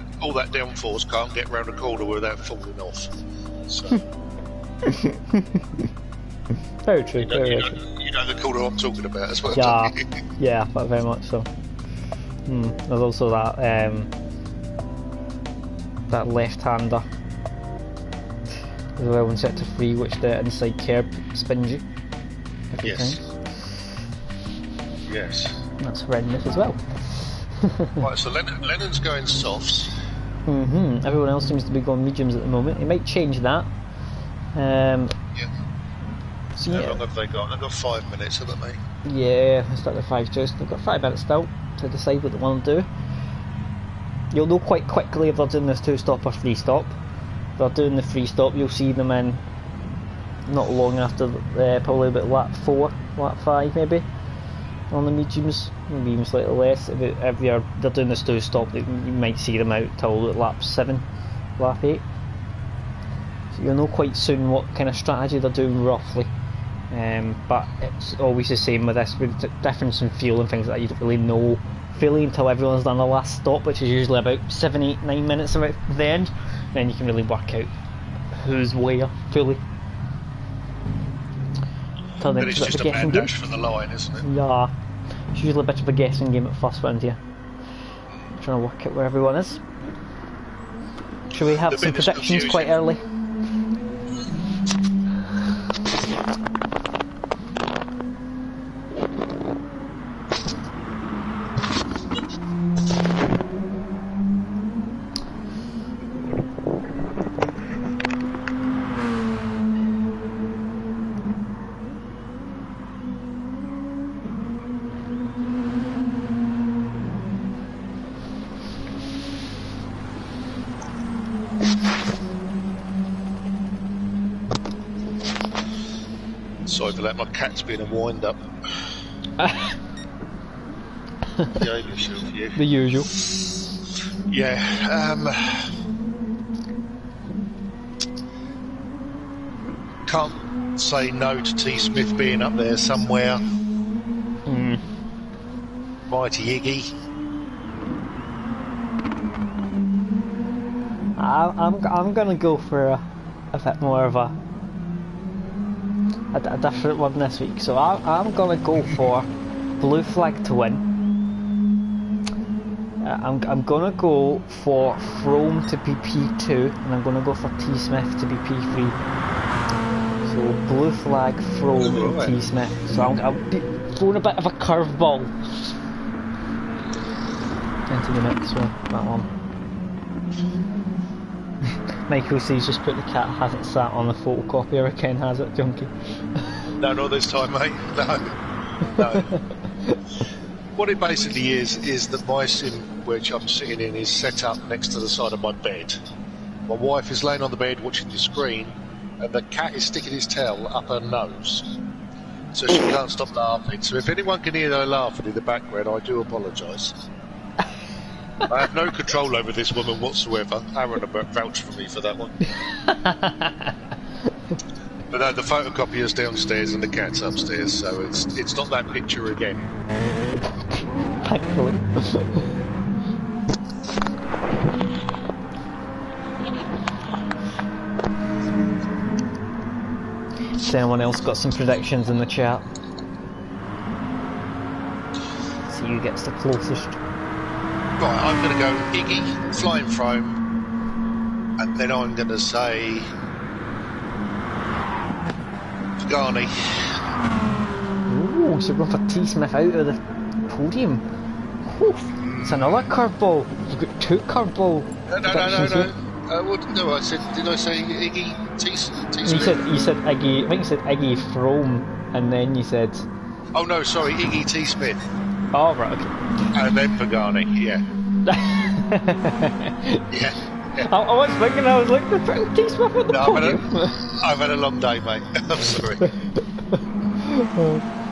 downforce can't get round a corner without falling off. So very true. You know the corner I'm talking about as well. Yeah, yeah, but very much so. There's also that that left-hander as well when set to free, which the inside curb spins you. Yes. Yes. That's horrendous as well. Right, so Lennon's going softs. Everyone else seems to be going mediums at the moment. It might change that. Yeah. So, How long have they got? They've got 5 minutes, haven't they? Yeah, they start at 5 just. They've got 5 minutes still to decide what they want to do. You'll know quite quickly if they're doing this 2-stop or 3-stop. If they're doing the 3-stop, you'll see them in not long after, probably about lap 4, lap 5 maybe, on the mediums, maybe even slightly less. If they're doing this 2-stop, you might see them out till lap 7, lap 8. So you'll know quite soon what kind of strategy they're doing roughly. But it's always the same with this, with the difference in fuel and things like that. You don't really know fully until everyone's done the last stop, which is usually about 7, 8, 9 minutes from the end. Then you can really work out who's where fully. But it's just a mad dash for the line, isn't it? Yeah, it's usually a bit of a guessing game at first round here. Trying to work out where everyone is. Should we have some predictions quite early? Sorry for that, my cat's been a wind up. Behave yourself, you. The usual. Yeah, can't say no to T. Smith being up there somewhere. Mighty Iggy. I'm gonna go for a bit more of a different one this week. So I'm gonna go for Blue Flag to win. I'm gonna go for Frome to be P2, and I'm gonna go for T. Smith to be P3. So Blue Flag, Frome, and T. Smith. So I'll be throwing a bit of a curveball into the mix with that one. Michael says just put the cat hasn't sat on the photocopier. Ken has it, junkie. No, not this time, mate. No. What it basically is that my sim, which I'm sitting in, is set up next to the side of my bed. My wife is laying on the bed watching the screen, and the cat is sticking his tail up her nose. So she can't stop laughing. So if anyone can hear her laughing in the background, I do apologise. I have no control over this woman whatsoever. Aaron vouched for me for that one. But no, the photocopier's downstairs and the cat's upstairs, so it's not that picture again. Thankfully. Has anyone else got some predictions in the chat? See who gets the closest. Right, I'm going to go Iggy, Flying Frome, and then I'm going to say Pagani. Ooh, so we're going for T. Smith out of the podium. Oof, it's another curveball. You've got 2 curveball. No. No, I said, did I say Iggy, T. Smith? You said Iggy, I think you said Iggy Frome, and then you said... Oh no, sorry, Iggy T. Smith. Oh, right, okay. And then Pagani, yeah. Yeah. I was thinking, I was looking for T. Smith at the podium. I've had a long day, mate. I'm sorry.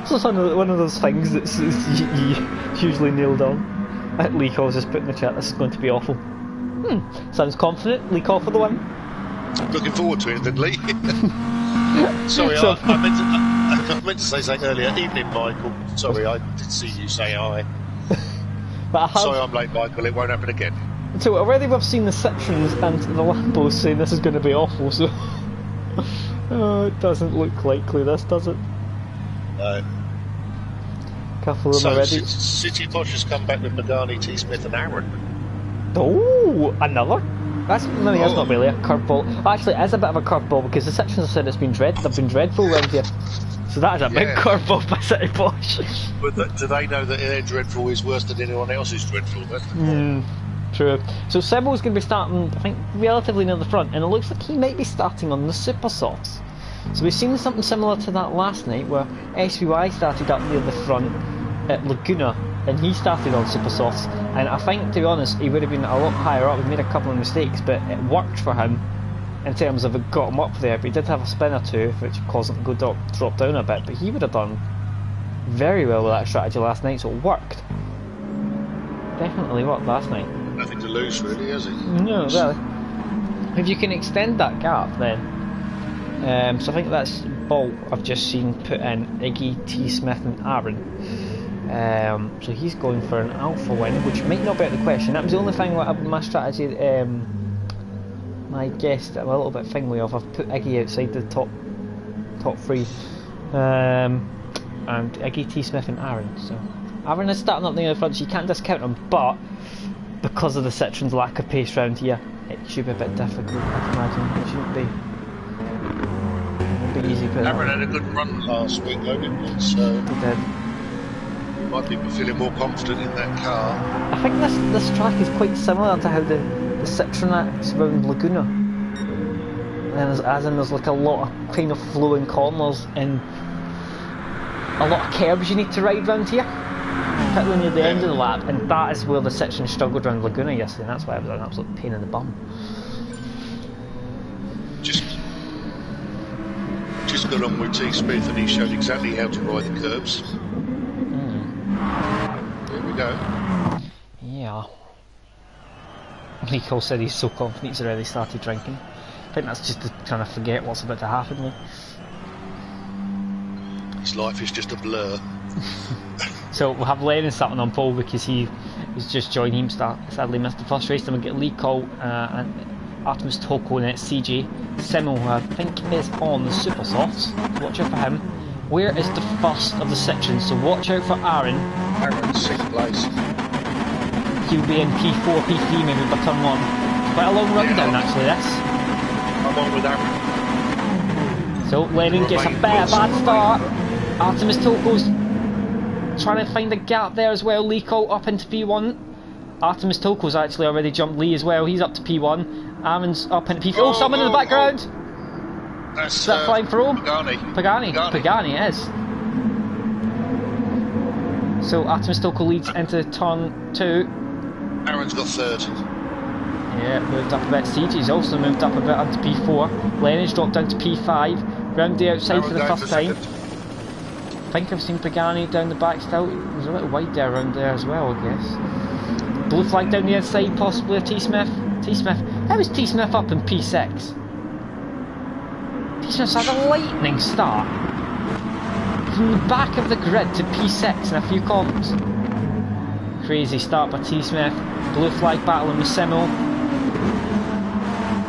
It's just one of those things that's usually nailed on. Lee Call was just put in the chat, this is going to be awful. Sounds confident. Lee Call for the win. Looking forward to it, then, Lee. Sorry, So- I meant to say something earlier. Evening, Michael. Sorry, I did see you say hi. But Sorry I'm late, Michael. It won't happen again. So already we've seen the Citroens and the Lambos saying this is going to be awful, so... it doesn't look likely, this, does it? No. Couple of them already. City Posh has come back with Pagani, T. Smith and Aaron. Oh, another? That's not really a curveball. Actually, it is a bit of a curveball because the Citroens have said they've been dreadful round here. So that is a big curveball by City Posh. But do they know that their dreadful is worse than anyone else's dreadful? That's the point. True. So Sybil's going to be starting, I think, relatively near the front, and it looks like he might be starting on the Super Softs. So we've seen something similar to that last night, where SPY started up near the front at Laguna, and he started on super softs, and I think, to be honest, he would have been a lot higher up. He made a couple of mistakes, but it worked for him in terms of it got him up there. But he did have a spin or two, which caused him to go drop down a bit, but he would have done very well with that strategy last night, so it worked. Definitely worked last night. Nothing to lose, really, has he? No, really. If you can extend that gap, then. So I think that's Bolt I've just seen put in Iggy, T. Smith, and Aaron. So he's going for an alpha win, which might not be out of the question. That was the only thing with my strategy. My guess that I'm a little bit thingy of. I've put Iggy outside the top three. And Iggy, T. Smith and Aaron. So Aaron is starting up near the front, so you can't discount him, but because of the Citroen's lack of pace round here, it should be a bit difficult, I can imagine. It shouldn't be easy. Aaron had a good run last week, though, didn't he? So he did. You might be feeling more confident in that car. I think this track is quite similar to how the Citroen acts around Laguna. And there's like a lot of kind of flowing corners and a lot of curbs you need to ride round here, particularly near the end of the lap, and that is where the Citroen struggled around Laguna yesterday, and that's why it was an absolute pain in the bum. Just got on with T. Smith and he showed exactly how to ride the curbs. There we go. Yeah. Nico said he's so confident he's already started drinking. I think that's just to kind of forget what's about to happen. Like. His life is just a blur. So we'll have Lennon starting on pole because he was just joined him. Sadly missed the first race. Then we'll get Lee Cole and Artemis Toko, and it's CJ Simmel, who I think is on the super softs. Watch out for him. Where is the first of the Citroens? So watch out for Aaron. Aaron's 6th place. He'll be in P4, P3 maybe by turn 1. Quite a long run down actually this. I'm on with Aaron. So Lennon gets a bad start. Artemis Toko's trying to find a gap there as well. Lee Colt up into P1. Artemis Toko's actually already jumped Lee as well. He's up to P1. Aaron's up into P4. Oh, someone in the background! That's Is that flying for home? Pagani Pagani is. So Artemis Toko leads into turn 2. Aaron's got 3rd. Yeah, moved up a bit. CJ's also moved up a bit onto P4. Lennon's dropped down to P5. Round the outside Aaron for the first time. Second. I think I've seen Pagani down the back still. There's a little wide there around there as well, I guess. Blue flag down the inside, possibly of T. Smith. How is T. Smith up in P6? T. Smith's had a lightning start. From the back of the grid to P6 in a few corners. Crazy start by T. Smith. Blue flag battling with Simmel.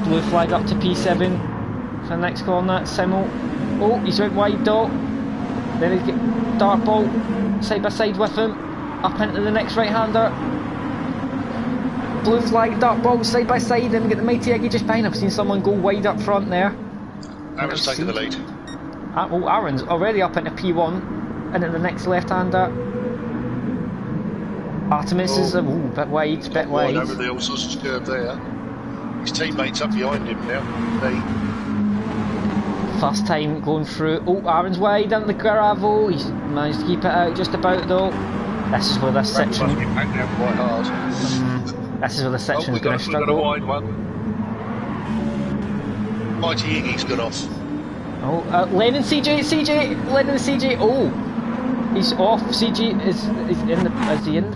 Blue flag up to P7 for the next corner. Simmel. Oh, he's out wide though. Then he's get Dark Bolt side by side with him. Up into the next right hander. Blue flag, Dark Bolt side by side, and we get the Mighty Iggy just behind. I've seen someone go wide up front there. Aaron's taking the lead. Oh, Aaron's already up into P1, into the next left hander. Artemis is a bit wide, Over the all sausage curve there. His teammates up behind him now. First time going through. Oh, Aaron's wide on the gravel. He's managed to keep it out just about though. This is where this section. This is where the section's going to struggle. We've got a wide one. Mighty Iggy's got off. Oh, Lennon CJ. Oh, he's off. CJ is in the. Is he in?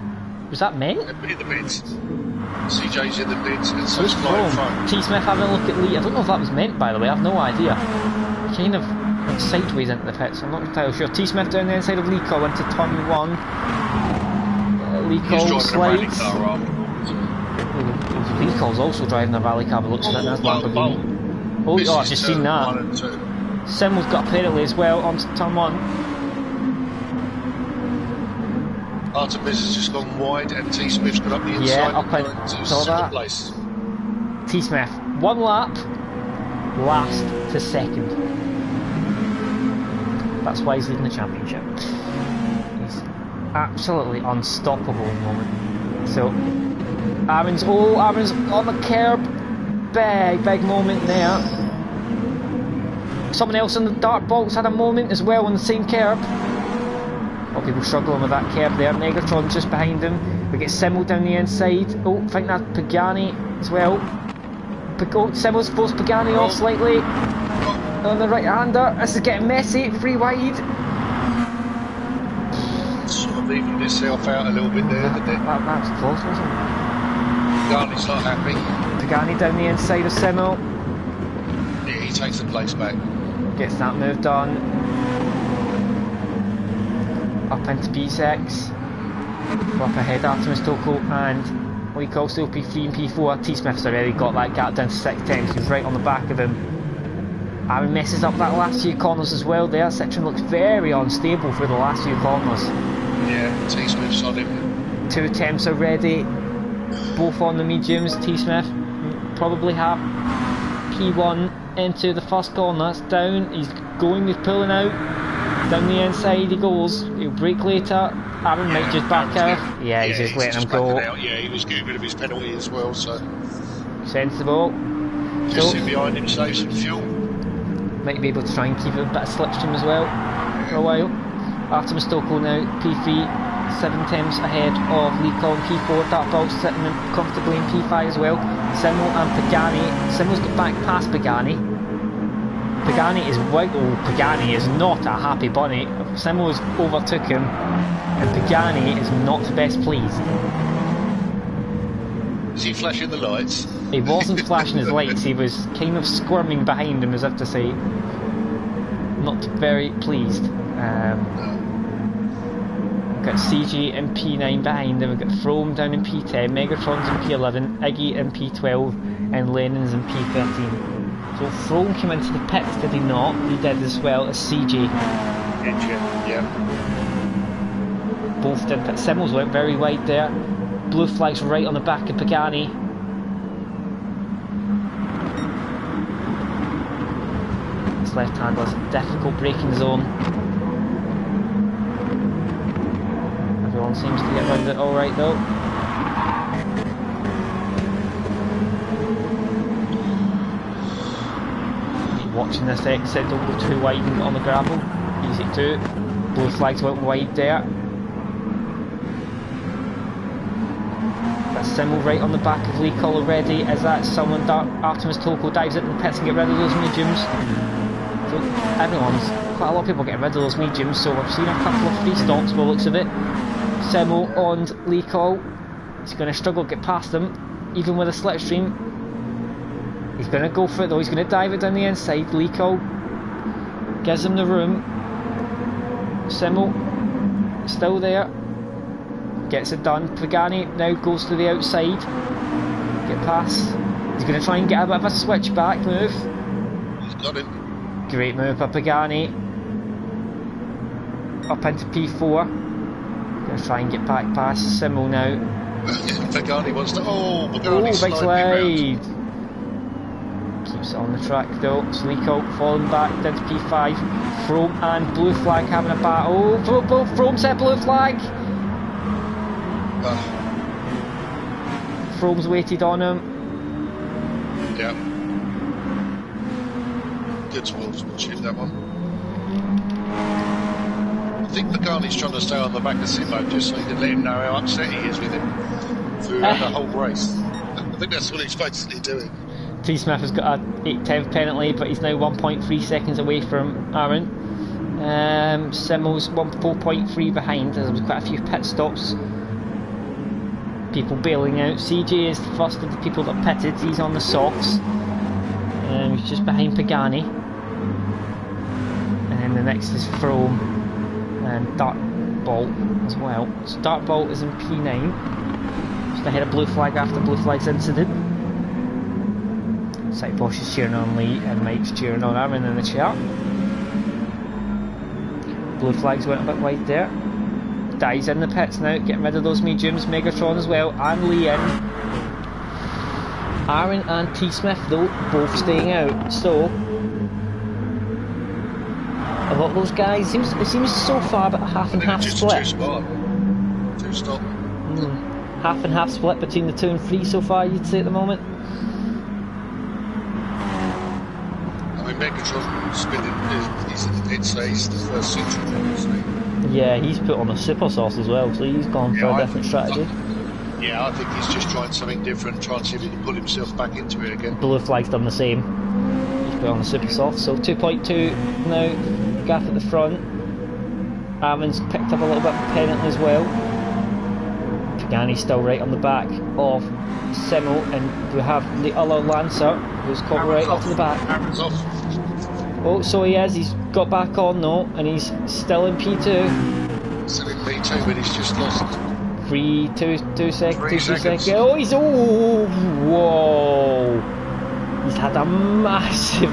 Was that meant? In the bids. CJ's in the bids, and so it's flying front. T. Smith having a look at Lee. I don't know if that was meant, by the way. I have no idea. Kind of went sideways into the pits. I'm not entirely sure. T. Smith down the inside of Lee Cole into turn 1. Lee Cole slides. Lee Cole's also driving a rally car, but looks like that's Lamborghini. Oh, I've just seen that. Simmel's got apparently as well onto turn 1. Artemis has just gone wide, and T. Smith's got up the inside. Yeah, up into that. Place. T. Smith, 1 lap, last to 2nd. That's why he's leading the championship. He's absolutely unstoppable at the moment. So, Aaron's on the curb. Big moment there. Someone else in the dark box had a moment as well on the same curb. A lot of people struggling with that curb there. Megatron's just behind him. We get Simmel down the inside. Oh, I think that's Pagani as well. Simmel's forced Pagani off slightly. On the right-hander. This is getting messy. 3 wide. Sort of evened itself out a little bit there, didn't it? That was close, wasn't it? Pagani's not happy. Pagani down the inside of Simmel. Yeah, he takes the place back. Gets that move done. Up into P6. Up ahead Artemis Toko and Leacock still P3 and P4. T-Smith's already got that gap down to 6 tenths. He's right on the back of him. Aaron messes up that last few corners as well there. Citroen looks very unstable for the last few corners. Yeah, T-Smith's on him. 2 attempts already. Both on the mediums. T-Smith probably have P1 into the first corner. It's down. He's going. He's pulling out. Down the inside he goes. He'll brake later. Aaron might just back out. Yeah, he's just letting him go. Yeah, he was getting rid of his penalty as well, so... Sensible. Just sit behind him, save some fuel. Might be able to try and keep a bit of slipstream as well for a while. Artemis Toko now, P3, 7 tenths ahead of Leacock and P4. Dartbolt sitting comfortably in P5 as well. Simmel and Pagani. Simmel's got back past Pagani. Pagani is white. Oh, Pagani is not a happy bunny. Simmel has overtook him, and Pagani is not best pleased. Is he flashing the lights? He wasn't flashing his lights, he was kind of squirming behind him as if to say, not very pleased. We've got CG in P9 behind him, we've got Frome down in P10, Megatron's in P11, Iggy in P12, and Lennon's in P13. So Frome came into the pits, did he not? He did as well as CG. Yeah. Both did, but Simmels went very wide there. Blue flag's right on the back of Pagani. This left-hander's a difficult braking zone. Everyone seems to get around it alright though. Keep watching this exit, don't go too wide and get on the gravel. Easy to. Blue flags went wide there. Simmel right on the back of Leacock already. Is that someone? Artemis Toko dives into the pits and get rid of those mediums. So quite a lot of people getting rid of those mediums, so we've seen a couple of free stops by the looks of it. Simmel on Leacock. He's going to struggle to get past them, even with a slipstream. He's going to go for it though, he's going to dive it down the inside. Leacock gives him the room. Simmel still there. Gets it done. Pagani now goes to the outside. Get past. He's going to try and get a bit of a switchback move. He's got it. Great move by Pagani. Up into P4. Going to try and get back past Simmel now. Pagani wants to. Oh, Pagani's big slide. round. Keeps it on the track though. So Leacock falling back down to P5. Frome and Blue Flag having a battle. Oh, Frome set Blue Flag. Frome's waited on him. Yeah. Good sportsmanship, that one. I think Pagani's trying to stay on the back of Simmo just so he can let him know how upset he is with him throughout the whole race. I think that's what he's basically doing. T-Smith has got a 8/10 penalty, but he's now 1.3 seconds away from Aaron. Simmo's 4.3 behind. There was quite a few pit stops. People bailing out. CJ is the first of the people that pitted. He's on the softs. He's just behind Pagani. And then the next is Frome and Dartbolt as well. So Dartbolt is in P9. Just ahead of Blue Flag after Blue Flag's incident. Sight Bosch is cheering on Lee and Mike's cheering on Aaron in the chart. Blue Flags went a bit wide there. Dies in the pits now, getting rid of those mediums. Megatron as well, and Lee in. Aaron and T-Smith though, both staying out. So a lot of those guys, it seems so far about a half and half split. Two stop. Half and half split between the 2 and 3 so far, you'd say at the moment. I mean, Megatron spinning, he's in the pit, so he's the first central obviously. Yeah, he's put on a super sauce as well, so he's gone for a different strategy. Yeah, I think he's just trying something different, trying to see if he can pull himself back into it again. Blue Flag's done the same. He's put on a super soft, so 2.2 now, Gaff at the front. Armin's picked up a little bit of penalty as well. Pagani's still right on the back of Simo, and we have the other Lancer who's caught right off the back. Armin's off. Oh, so he is, he's got back on though, and he's still in P2. Still in P2, but he's just lost 2 seconds. seconds. Oh, he's, oh, whoa. He's had a massive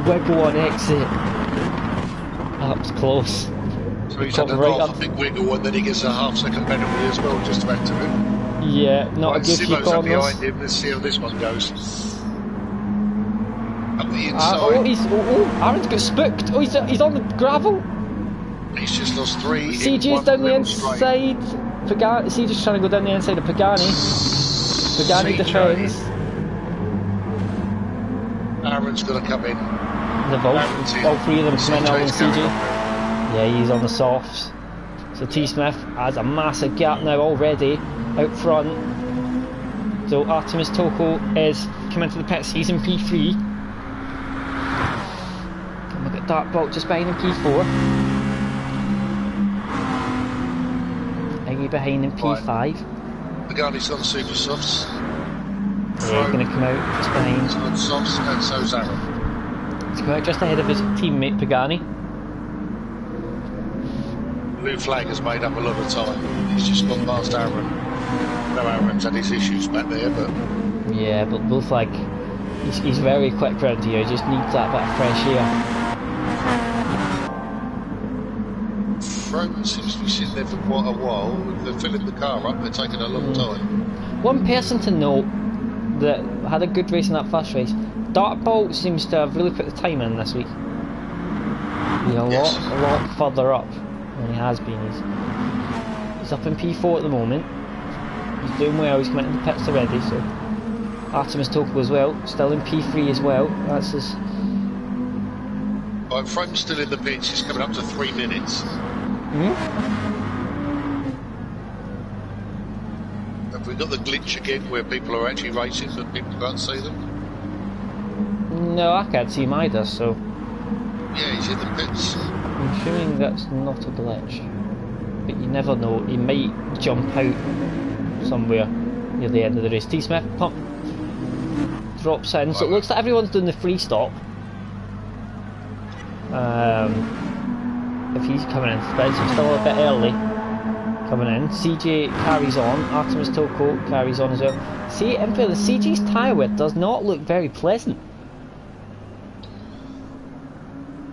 wiggle on exit. That was close. So he's had a big wiggle, and then he gets a half-second penalty as well, just about to it. Yeah, not a good keep on behind him. Let's see how this one goes. Up the inside. Aaron's got spooked. Oh, he's on the gravel. He's just lost 3. CJ's down the inside. CJ's trying to go down the inside of Pagani. Pagani defends. Aaron's going to come in. The vault. All 3 of them come in on CJ. Yeah, he's on the softs. So T Smith has a massive gap now already out front. So Artemis Toko is coming to the pits. He's in P3. And we've got Darkbolt just behind in P4. Eggy behind in P5. Pagani's on super softs. Yeah, he's going to come out just behind. He's on softs, and so's Aaron. He's come out just ahead of his teammate Pagani. Blue Flag has made up a lot of time. He's just gone past Aaron. No, Aaron's had his issues back there, but... Yeah, but Blue Flag, he's very quick round here. He just needs that bit of fresh air. Froman seems to be sitting there for quite a while. They're filling the car up, they're taking a long time. One person to note that had a good race in that first race, Darkbolt seems to have really put the time in this week. He's a lot further up than he has been. He's up in P4 at the moment. He's doing well, he's coming into the pits already, so Artemis Toko as well, still in P3 as well. That's his... Right, Froman's still in the pits, he's coming up to 3 minutes. Have we got the glitch again where people are actually racing but people can't see them? No, I can't see him either, so... Yeah, he's in the pits. I'm assuming that's not a glitch. But you never know, he might jump out somewhere near the end of the race. T Smith pump drops in, so it looks like everyone's doing the free stop. If he's coming in, Spencer's still a bit early coming in. CJ carries on, Artemis Toko carries on as well. See, in fairness, CJ's tyre wear does not look very pleasant.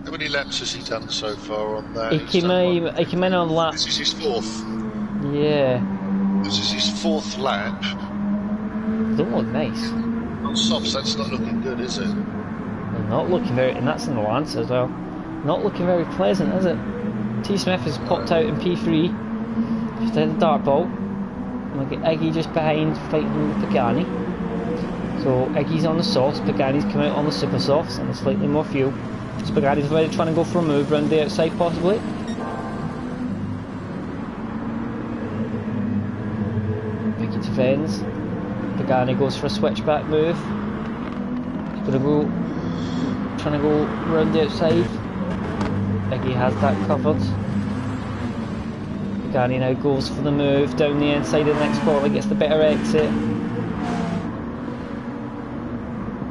How many laps has he done so far on that? He came in on lap... This is his 4th. Yeah. This is his 4th lap. Don't look nice. On softs, that's not looking good, is it? They're not looking very... And that's in the Lancer as well. Not looking very pleasant, is it? T Smith has popped out in P3. Just ahead of Darkbolt. And we'll get Iggy just behind fighting with Pagani. So Iggy's on the softs, Pagani's come out on the super softs and slightly more fuel. So Pagani's ready trying to go for a move round the outside possibly. Iggy defends. Pagani goes for a switchback move. He's gonna go, trying to go round the outside. Iggy has that covered. Pagani now goes for the move down the inside of the next corner, gets the better exit.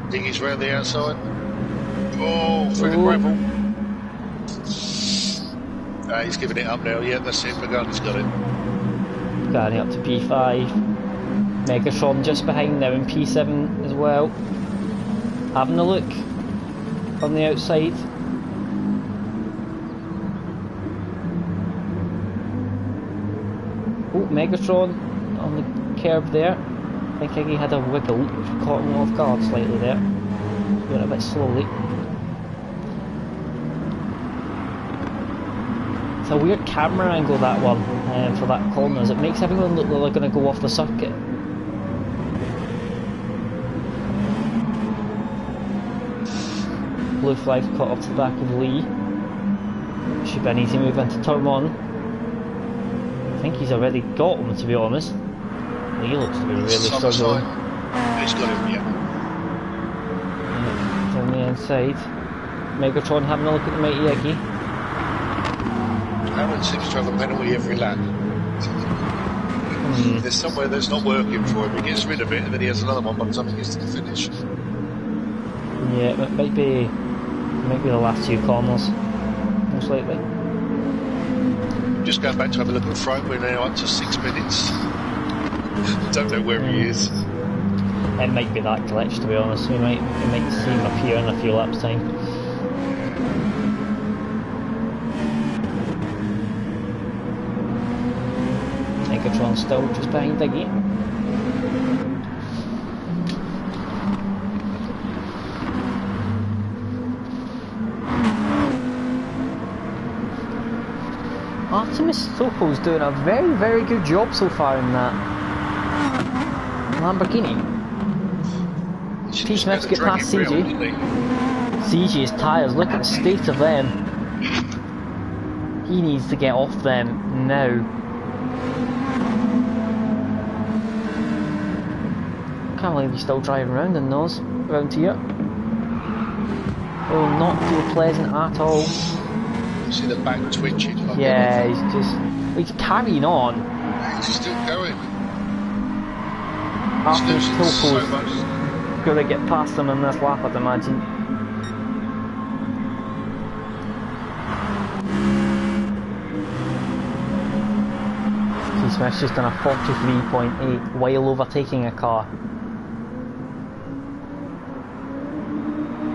Iggy's round the outside. Oh, through the gravel. He's giving it up now. Yeah, that's it. Pagani's got it. Pagani up to P5. Megatron just behind now in P7 as well. Having a look on the outside. Oh, Megatron on the curb there. I think Iggy had a wiggle, which caught him off guard slightly there. Going a bit slowly. It's a weird camera angle, that one, for that corners. It makes everyone look like they're going to go off the circuit. blue flag caught up to the back of Lee. Should be an easy move into turn 1. I think he's already got him, to be honest. Lee looks to be really struggling. He's got him, yeah. Down the inside. Megatron having a look at the mighty Iggy. Aaron seems to have a penalty every lap. There's somewhere that's not working for him. He gets rid of it and then he has another one by the time he gets to the finish. Yeah, it might be the last 2 corners, most likely. Just going back to have a look at the front, we're now up to 6 minutes. Don't know where he is. It might be that glitch, to be honest. It might see him appear in a few laps time. Megatron still just behind Iggy. Artemis Toko's doing a very, very good job so far in that Lamborghini. T. Smith's get past CJ. CJ's tyres, look at the state of them. He needs to get off them now. Can't believe he's still driving around in those around here. Will not feel pleasant at all. See the back twitching? Yeah, he's carrying on. He's still going. Artemis Toko's gonna get past him in this lap, I'd imagine. T. Smith's just done a 43.8 while overtaking a car.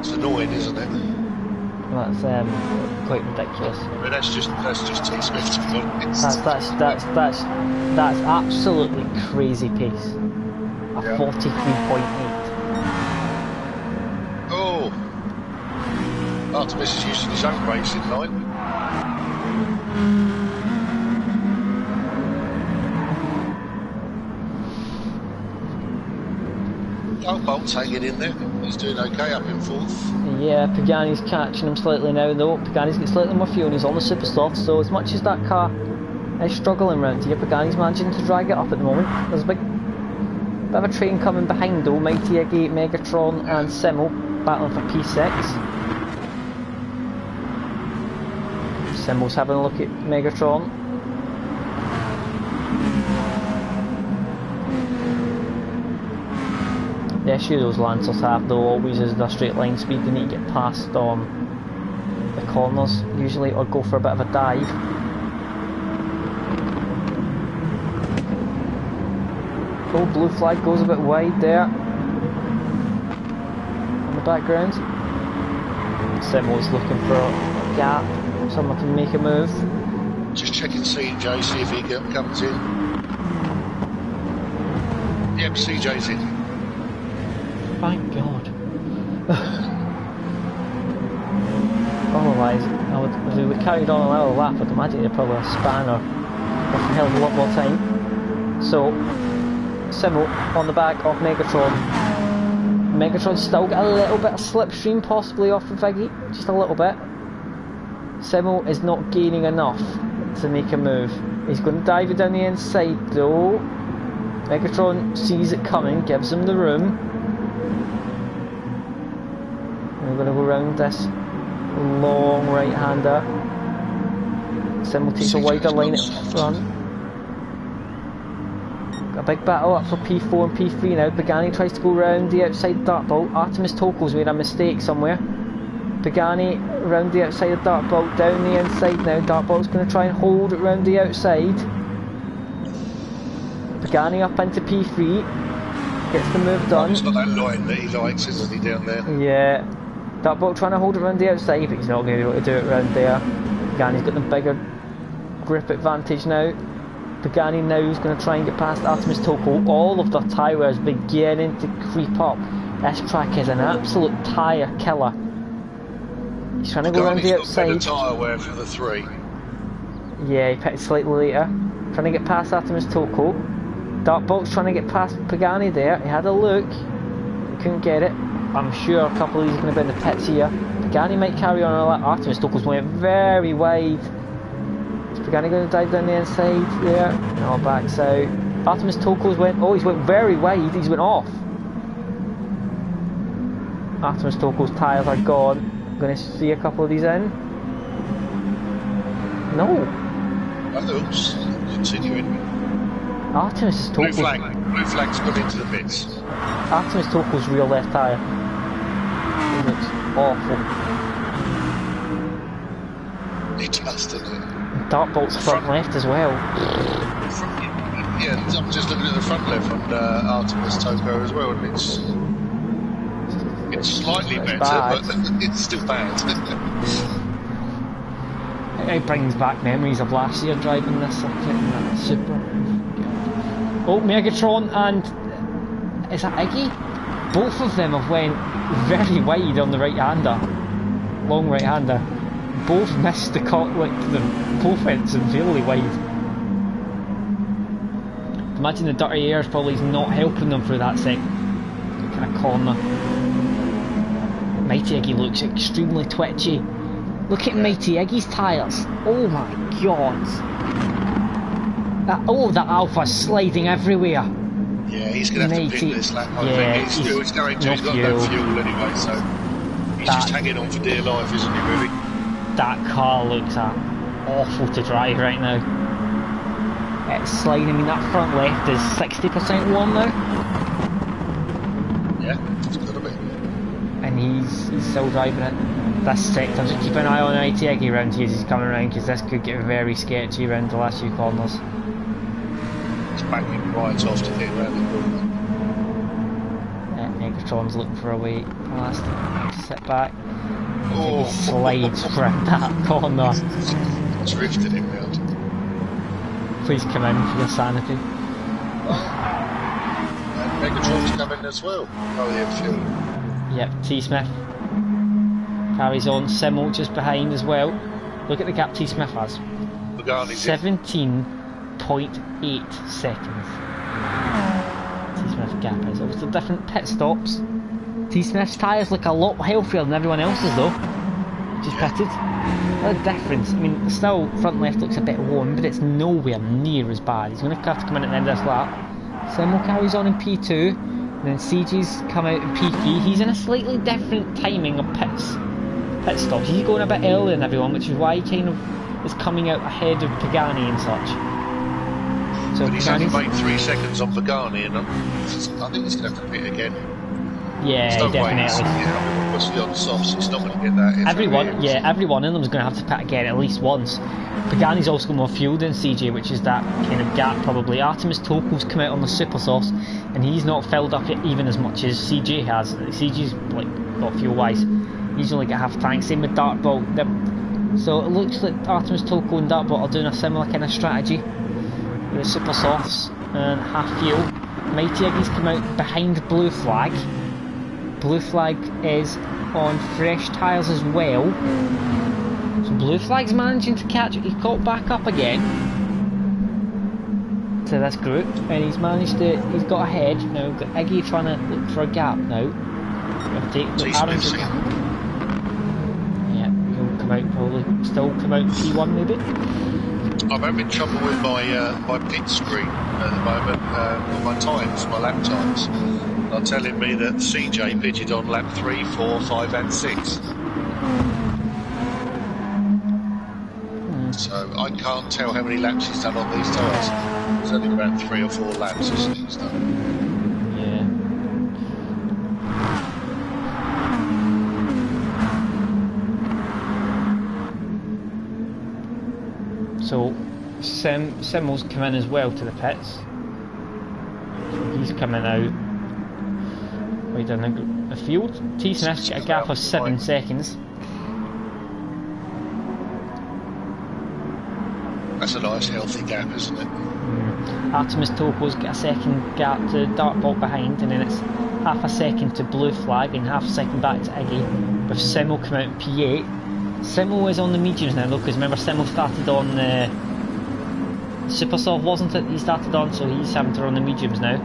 It's annoying, isn't it? That's quite ridiculous. I mean, that's just T. Smith, to be honest. That's absolutely crazy pace. A 43.8. Oh! Artemis is using his own racing line. Bolt's hanging in there. He's doing okay up in 4th. Yeah, Pagani's catching him slightly now though. Pagani's got slightly more fuel and he's on the super soft, so as much as that car is struggling around here, Pagani's managing to drag it up at the moment. There's a bit of a train coming behind though. Mighty Iggy, Megatron and Simmel battling for P6. Simmel's having a look at Megatron. The issue those Lancers have though always is their straight line speed. They need to get past on the corners usually or go for a bit of a dive. Oh, blue flag goes a bit wide there in the background. Simmel's looking for a gap, someone to make a move. Just checking CJ, see if he comes in. Yep, CJ's in. Thank God. Otherwise, if we would carried on another lap, I'd imagine it'd probably a spanner for a hell of a lot more time. So, Simmel on the back of Megatron. Megatron's still got a little bit of slipstream possibly off of Iggy, just a little bit. Simmel is not gaining enough to make a move. He's going to dive it down the inside though. Megatron sees it coming, gives him the room. We're going to go around this long right-hander. Simmel takes a wider line at front. Got a big battle up for P4 and P3 now. Pagani tries to go round the outside dart bolt. Artemis Toko's made a mistake somewhere. Pagani round the outside of dart bolt, down the inside now. Dart bolt's going to try and hold it round the outside. Pagani up into P3. Gets the move done. It's not that line that he likes, isn't he, down there? Yeah. Dartbolt trying to hold it around the outside, but he's not going to be able to do it around there. Pagani's got the bigger grip advantage now. Pagani now is going to try and get past Artemis Toko. All of their tyres beginning to creep up. This track is an absolute tyre killer. He's trying to go around the outside. Got tyre wear for the 3. Yeah, he pitted slightly later. Trying to get past Artemis Toko. Dartbolt's trying to get past Pagani there. He had a look. He couldn't get it. I'm sure a couple of these are going to be in the pits here. Pagani might carry on a lot. Artemis Tokos went very wide. Is Pagani going to dive down the inside there? No, backs out. Artemis Tokos went, oh, he's went very wide, he's went off. Artemis Tokos' tyres are gone. I'm going to see a couple of these in. No. Oops, continuing. Artemis Tokos. Blue flag's gone into the pits. Artemis Tokos' rear left tyre. It looks awful. It does, doesn't it? Dartbolt's front left as well. Yeah, I'm just looking at the front left on Artemis Toko as well, and it's slightly better, but it's still bad. It brings back memories of last year driving this circuit and that super. Oh, Megatron and is that Iggy? Both of them have went very wide on the right-hander, long right-hander. Both missed the both went severely wide. Imagine the dirty air probably is not helping them through that kind of corner. Mighty Iggy looks extremely twitchy. Look at Mighty Iggy's tyres. Oh my god. That Alpha's sliding everywhere. Yeah, he's going to have to pick this lap. I think he's got no fuel anyway, so he's just hanging on for dear life, isn't he, really? That car looks awful to drive right now. It's sliding. I mean, that front left is 60% warm now. Yeah, it's got to be. And he's still driving it. This sector, so keep an eye on Mighty Iggy around here as he's coming around, because this could get very sketchy around the last few corners. It's backing right off to get around the corner. Megatron's looking for a way past. Sit back. He slides around that corner. Drifted him round. Please come in for your sanity. Megatron's coming as well. Oh yeah, fuel. Yep, T-Smith carries on. Simmel just behind as well. Look at the gap T-Smith has. 17.8 seconds. T-Smith gap is obviously different pit stops. T-Smith's tyres look a lot healthier than everyone else's though. Just pitted. What a difference. I mean, still front left looks a bit warm, but it's nowhere near as bad. He's going to have to come in at the end of this lap. Simmel carries on in P2, and then CG's come out in P3. He's in a slightly different timing of pit stops. He's going a bit earlier than everyone, which is why he kind of is coming out ahead of Pagani and such. So but he's only made 3 seconds on Pagani, and I think he's going to have to pit again. Yeah, definitely. What's the on softs? He's not going to get that. Everyone in them is going to have to pit again at least once. Pagani's also got more fuel than CJ, which is that kind of gap probably. Artemis Toko's come out on the super sauce, and he's not filled up even as much as CJ has. CJ's like not fuel wise. He's only got half a tank. Same with Dartbolt. So it looks like Artemis Toko and Dartbolt are doing a similar kind of strategy with super softs and half fuel. Mighty Iggy's come out behind Blue Flag. Blue Flag is on fresh tyres as well. So Blue Flag's managing to catch it. He's caught back up again to this group, and he's got ahead. Now we've got Iggy trying to look for a gap now. Aaron's yeah, he'll come out probably, still come out P1 maybe. I'm having trouble with my pit screen at the moment, with my times, my lap times. They're telling me that CJ pitted on lap 3, 4, 5 and 6. So I can't tell how many laps he's done on these tyres. It's only about 3 or 4 laps he's done. Yeah. So Simmel's come in as well to the pits. So he's coming out. Right down the field. T-Smith's got a gap of 7 seconds. That's a nice healthy gap, isn't it? Artemis Toko's got a second gap to Dartbolt behind, and then it's half a second to Blue Flag and half a second back to Iggy, with Simmel come out in P8. Simmel is on the mediums now though, because remember Simmel started on the Super Soft, wasn't it? He started on, so he's having to run the mediums now.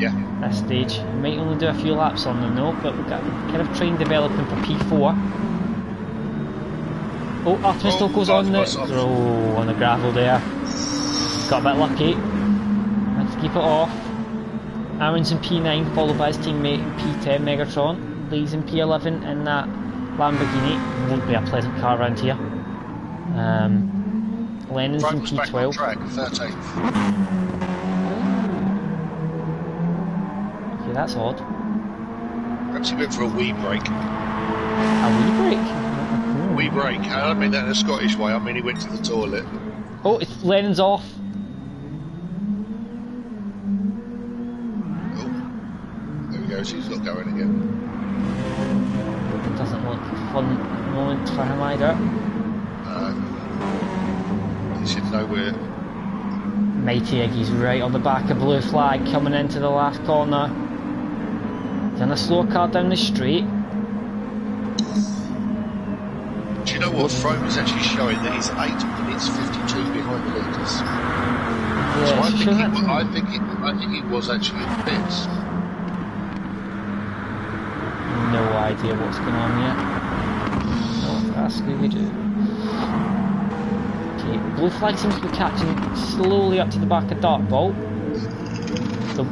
Yeah. At this stage. We might only do a few laps on them though, but we've got kind of train developing for P4. Oh, Artemis Toko's on the gravel there. Got a bit lucky. Let's keep it off. Aaron's in P9, followed by his teammate in P10, Megatron. Lee's in P11 in that Lamborghini. Won't be a pleasant car around here. Lennon's in P12. Back on track, 13th. Okay, that's odd. Perhaps he went for a wee break. A wee break? Wee break. I don't mean that in a Scottish way, I mean he went to the toilet. Oh, Lennon's off. Oh, there he goes, he's not going again. Doesn't look a fun moment for him either. He's in nowhere. Mighty Iggy's right on the back of Blue Flag, coming into the last corner. He's on a slow car down the straight. Do you know what? Frome is actually showing that he's 8 minutes 52 behind the leaders. Yeah, so I think he was actually in the pits. No idea what's going on yet. Oh, that's Scooby-Doo. Okay, Blue Flag seems to be catching slowly up to the back of Dartbolt. So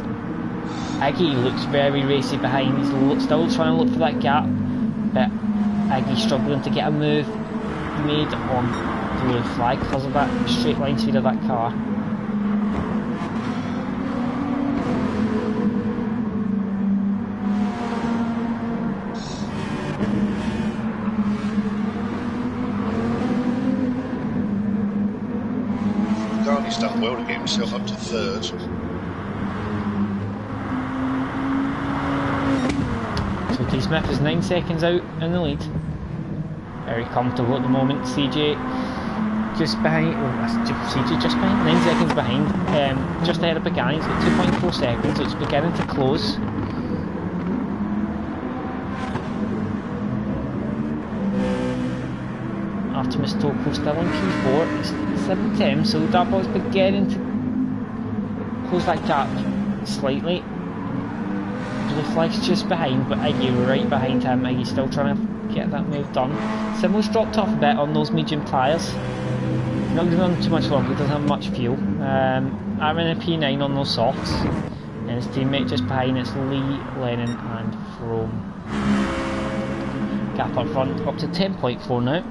Iggy looks very racy behind. He's still trying to look for that gap, but Iggy's struggling to get a move made on Blue Flag because of that straight line speed of that car. He's done well to get himself up to 3rd. So T Smith is 9 seconds out in the lead. Very comfortable at the moment. CJ just behind. CJ just behind. 9 seconds behind. Just ahead of Pagani. He's got 2.4 seconds. So it's beginning to close. Artemis Toko still in P4. It's 7th, so Dartbout's beginning to close that gap slightly. Blue Flag's just behind, but Iggy right behind him. Iggy's still trying to get that move done. Simo's dropped off a bit on those medium tyres. Not going to run too much longer, he doesn't have much fuel. Aaron in P9 on those softs. And his teammate just behind, it's Lee, Lennon and Frome. Gap up front, up to 10.4 now.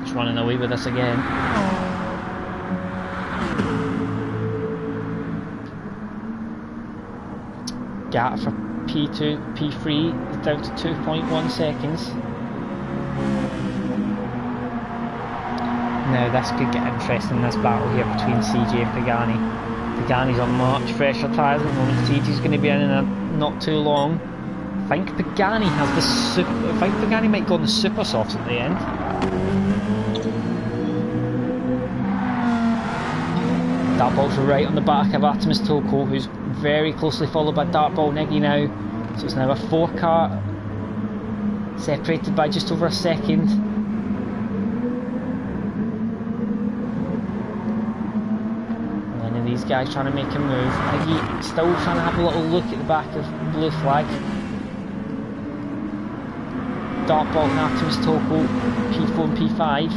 Just running away with this again. Gap for P2, P3 is down to 2.1 seconds. Now this could get interesting, this battle here between CJ and Pagani. Pagani's on much fresher tyres at the moment. CJ's going to be in a not too long. I think Pagani has the super. I think Pagani might go on the super softs at the end. Dartbout's right on the back of Artemis Toko, who's very closely followed by Dartbout and Iggy now. So it's now a 4 car, separated by just over a second. None of these guys trying to make a move. Iggy still trying to have a little look at the back of Blue Flag. Dartbout and Artemis Toko, P4 and P5.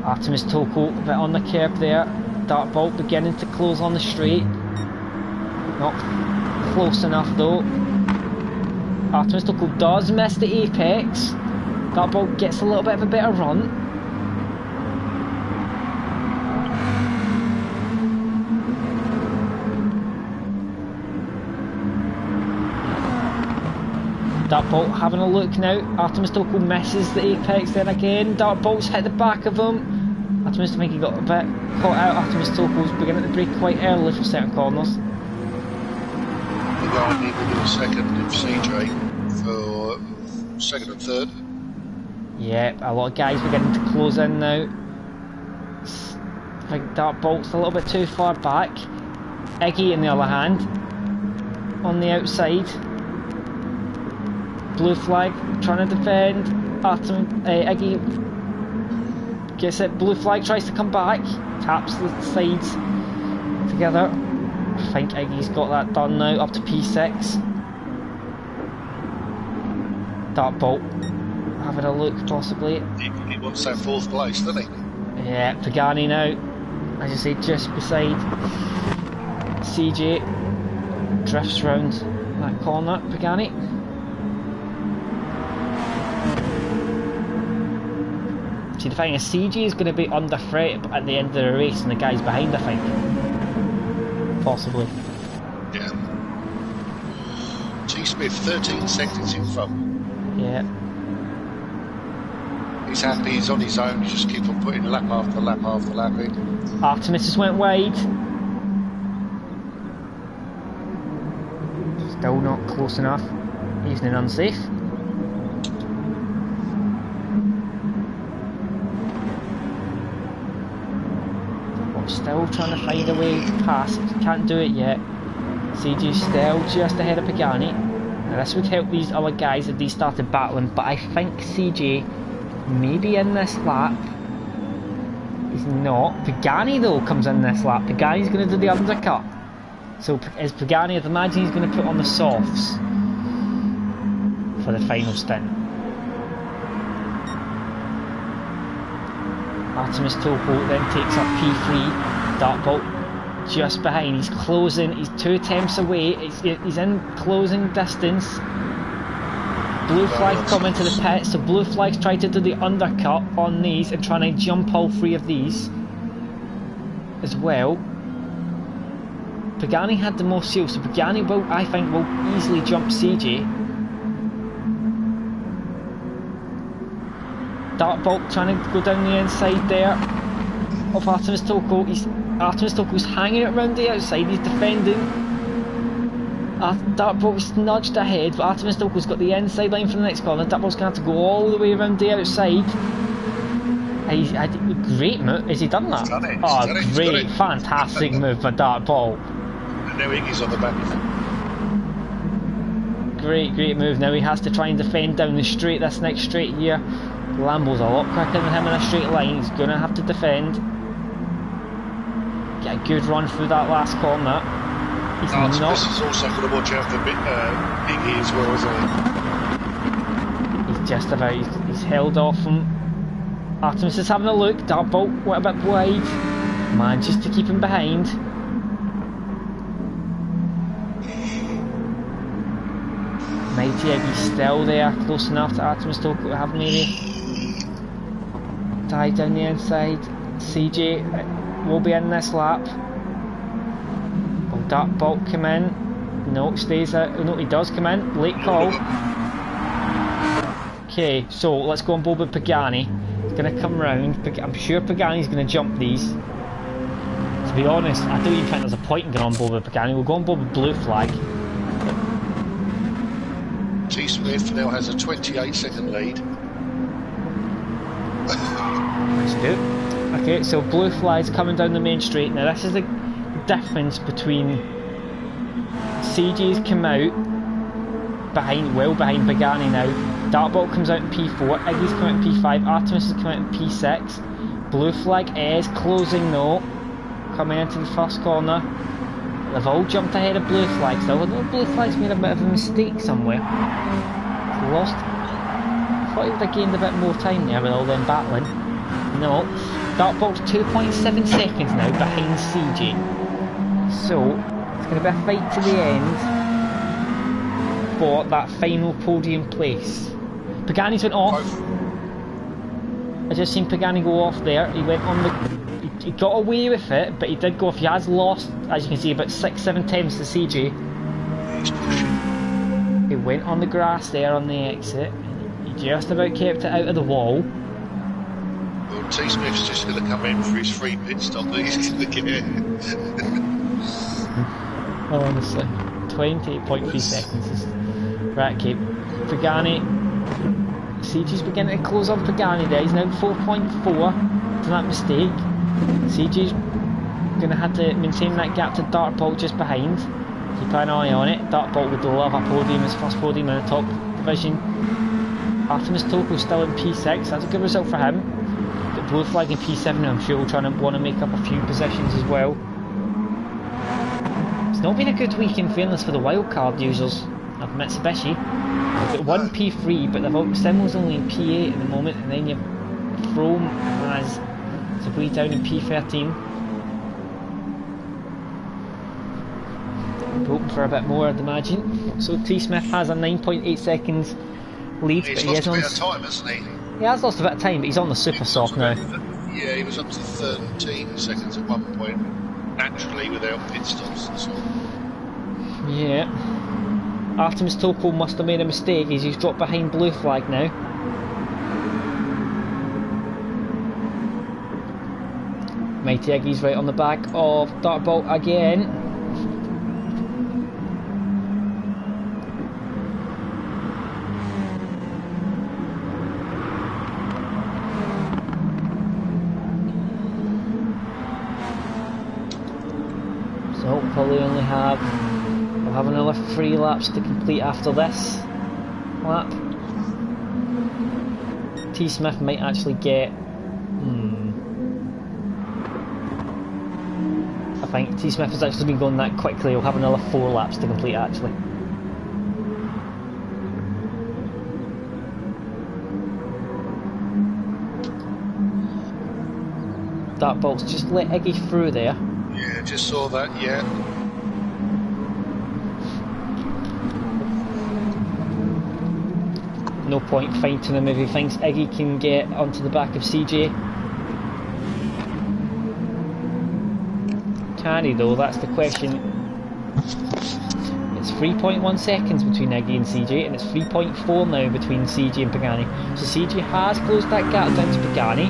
Artemis Toko a bit on the curb there. Dartbout beginning to close on the straight. Not close enough though. Artemis Toko does miss the apex. Dartbout gets a little bit of a better run. Dartbout having a look now. Artemis Toko misses the apex then again. Dartbout's hit the back of him. Artemis, I think he got a bit caught out. Artemis Toko's beginning to brake quite early for certain corners. The guy needed a second of CJ for 2nd and 3rd. Yeah, a lot of guys beginning to close in now. I think Dartbout's a little bit too far back. Iggy on the other hand, on the outside. Blue Flag trying to defend. Iggy gets it. Blue flag tries to come back. Taps the sides together. I think Iggy's got that done now. Up to P6. Dark Bolt having a look possibly. He wants that 4th place, doesn't he? Yeah, Pagani now, as you say, just beside CJ. Drifts round that corner, Pagani. See, the thing is, CJ is going to be under threat at the end of the race, and the guys behind, I think. Possibly. Yeah. T. Smith, 13 seconds in front. Yeah. He's happy, he's on his own, just keep on putting lap after lap after lap in. Artemis has went wide. Still not close enough. Evening unsafe. I'm still trying to find a way past. Can't do it yet. CG's still just ahead of Pagani. Now this would help these other guys if they started battling, but I think CJ maybe in this lap. He's not. Pagani though comes in this lap. Pagani's going to do the undercut. So is Pagani, I'd imagine he's going to put on the softs for the final stint. Artemis Topo then takes up P3. Dartbolt just behind. He's closing. He's 2 attempts away. He's in closing distance. Blue flags come into the pit, so blue flags try to do the undercut on these and trying to jump all 3 of these as well. Pagani had the most seal, so Pagani will, I think, will easily jump CJ. Dartbolt trying to go down the inside there of Artemis Toko. Artemis Toko's hanging it around the outside, he's defending. Dartbolt's nudged ahead, but Artemis Toko's got the inside line for the next corner. Dartbolt's going to have to go all the way around the outside. He's had a great move. Has he done that? Oh, great, fantastic move for Dartbolt. And now Iggy's on the back of him. Great move. Now he has to try and defend down the straight, this next straight here. Lambo's a lot quicker than him in a straight line. He's going to have to defend. Get a good run through that last corner. He's not. He's also going to watch out for Iggy as well, isn't he? He's just about. He's held off him. Artemis is having a look. Dartbolt went a bit wide. Manages to keep him behind. Mighty Iggy's still there, close enough to Artemis Toko to have maybe dive down the inside. CJ will be in this lap. Will Dartbolt come in? No, stays out. No, he does come in. Late call. Okay, so let's go on board with Pagani. He's going to come round. I'm sure Pagani's going to jump these. To be honest, I don't even think there's a point in going on board with Pagani. We'll go on board with blue flag. T. Smith now has a 28-second lead. Let's do it. Okay, so blue flag's coming down the main straight. Now this is the difference between CJ's come out behind, well behind Pagani now. Dartbolt comes out in P4, Iggy's come out in P5, Artemis has come out in P6. Blue flag is closing though, coming into the first corner. They've all jumped ahead of blue flags though. Although blue flags made a bit of a mistake somewhere. Lost. I thought he would have gained a bit more time there with all them battling. No. Dartbolt's 2.7 seconds now behind CJ. So it's going to be a fight to the end for that final podium place. Pagani's went off. I just seen Pagani go off there. He went on the. He got away with it, but he did go off. He has lost, as you can see, about 6-7 times to CJ. He's pushing. He went on the grass there on the exit. He just about kept it out of the wall. Well, T. Smith's just going to come in for his free pit stop that he's going to get. Honestly, 28.3 seconds is right. Okay, Pagani. CJ's beginning to close on Pagani there. He's now 4.4 for that mistake. CJ's going to have to maintain that gap to Dartbolt just behind. Keep an eye on it. Dartbolt would love a podium, his first podium in the top division. Artemis Toko's still in P6, that's a good result for him. But but Blue Flag and P7 I'm sure will try to want to make up a few positions as well. It's not been a good week in fairness for the wildcard users of Mitsubishi. They've got one P3 but they've Simmel's only in P8 at the moment, and then you've Frome has Debris down in P13. Hoping for a bit more, I'd imagine. So T Smith has a 9.8 seconds lead, He's but lost he a is bit of time, hasn't he? He has lost a bit of time, but he's on the super soft now. Yeah, he was up to 13 seconds at one point, naturally without pit stops and so on. Yeah. Artemis Toko must have made a mistake as he's dropped behind Blue Flag now. Mighty Iggy's right on the back of Dartbolt again. So we'll probably only have, we'll have another 3 laps to complete after this lap. T Smith might actually get, I think T Smith has actually been going that quickly. He'll have another 4 laps to complete actually. Dartbolt's just let Iggy through there. Yeah, just saw that, yeah. No point fighting him if he thinks Iggy can get onto the back of CJ. Can he though? That's the question. It's 3.1 seconds between Iggy and CJ, and it's 3.4 now between CJ and Pagani. So CJ has closed that gap down to Pagani,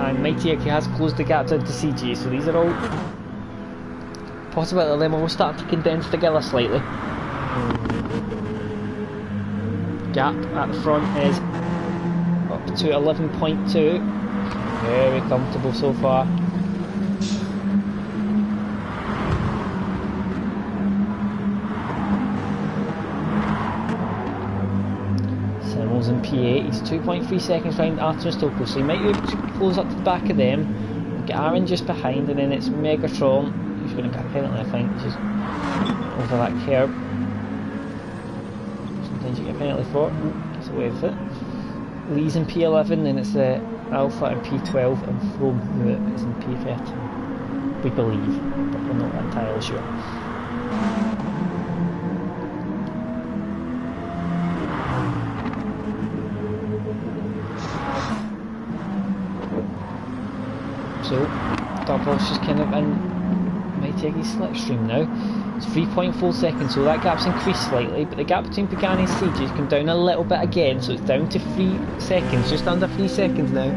and Mighty Iggy has closed the gap down to CJ. So these are all possible that them will start to condense together slightly. Gap at the front is up to 11.2. Very comfortable so far. Simmels in P8, he's 2.3 seconds behind Artemis Toko, so he might be able to close up to the back of them. Get Aaron just behind, and then it's Megatron who's going to get a penalty, I think, just over that curb. Sometimes you get a penalty for it, gets away with it. Lee's in P11, then it's the Alpha in P12, and Frome who is in P13. We believe, but we're not entirely sure. So, Dartbolt's just kind of in Mighty Iggy's slipstream now. It's 3.4 seconds, so that gap's increased slightly, but the gap between Pagani and CJ has come down a little bit again, so it's down to 3 seconds, just under 3 seconds now.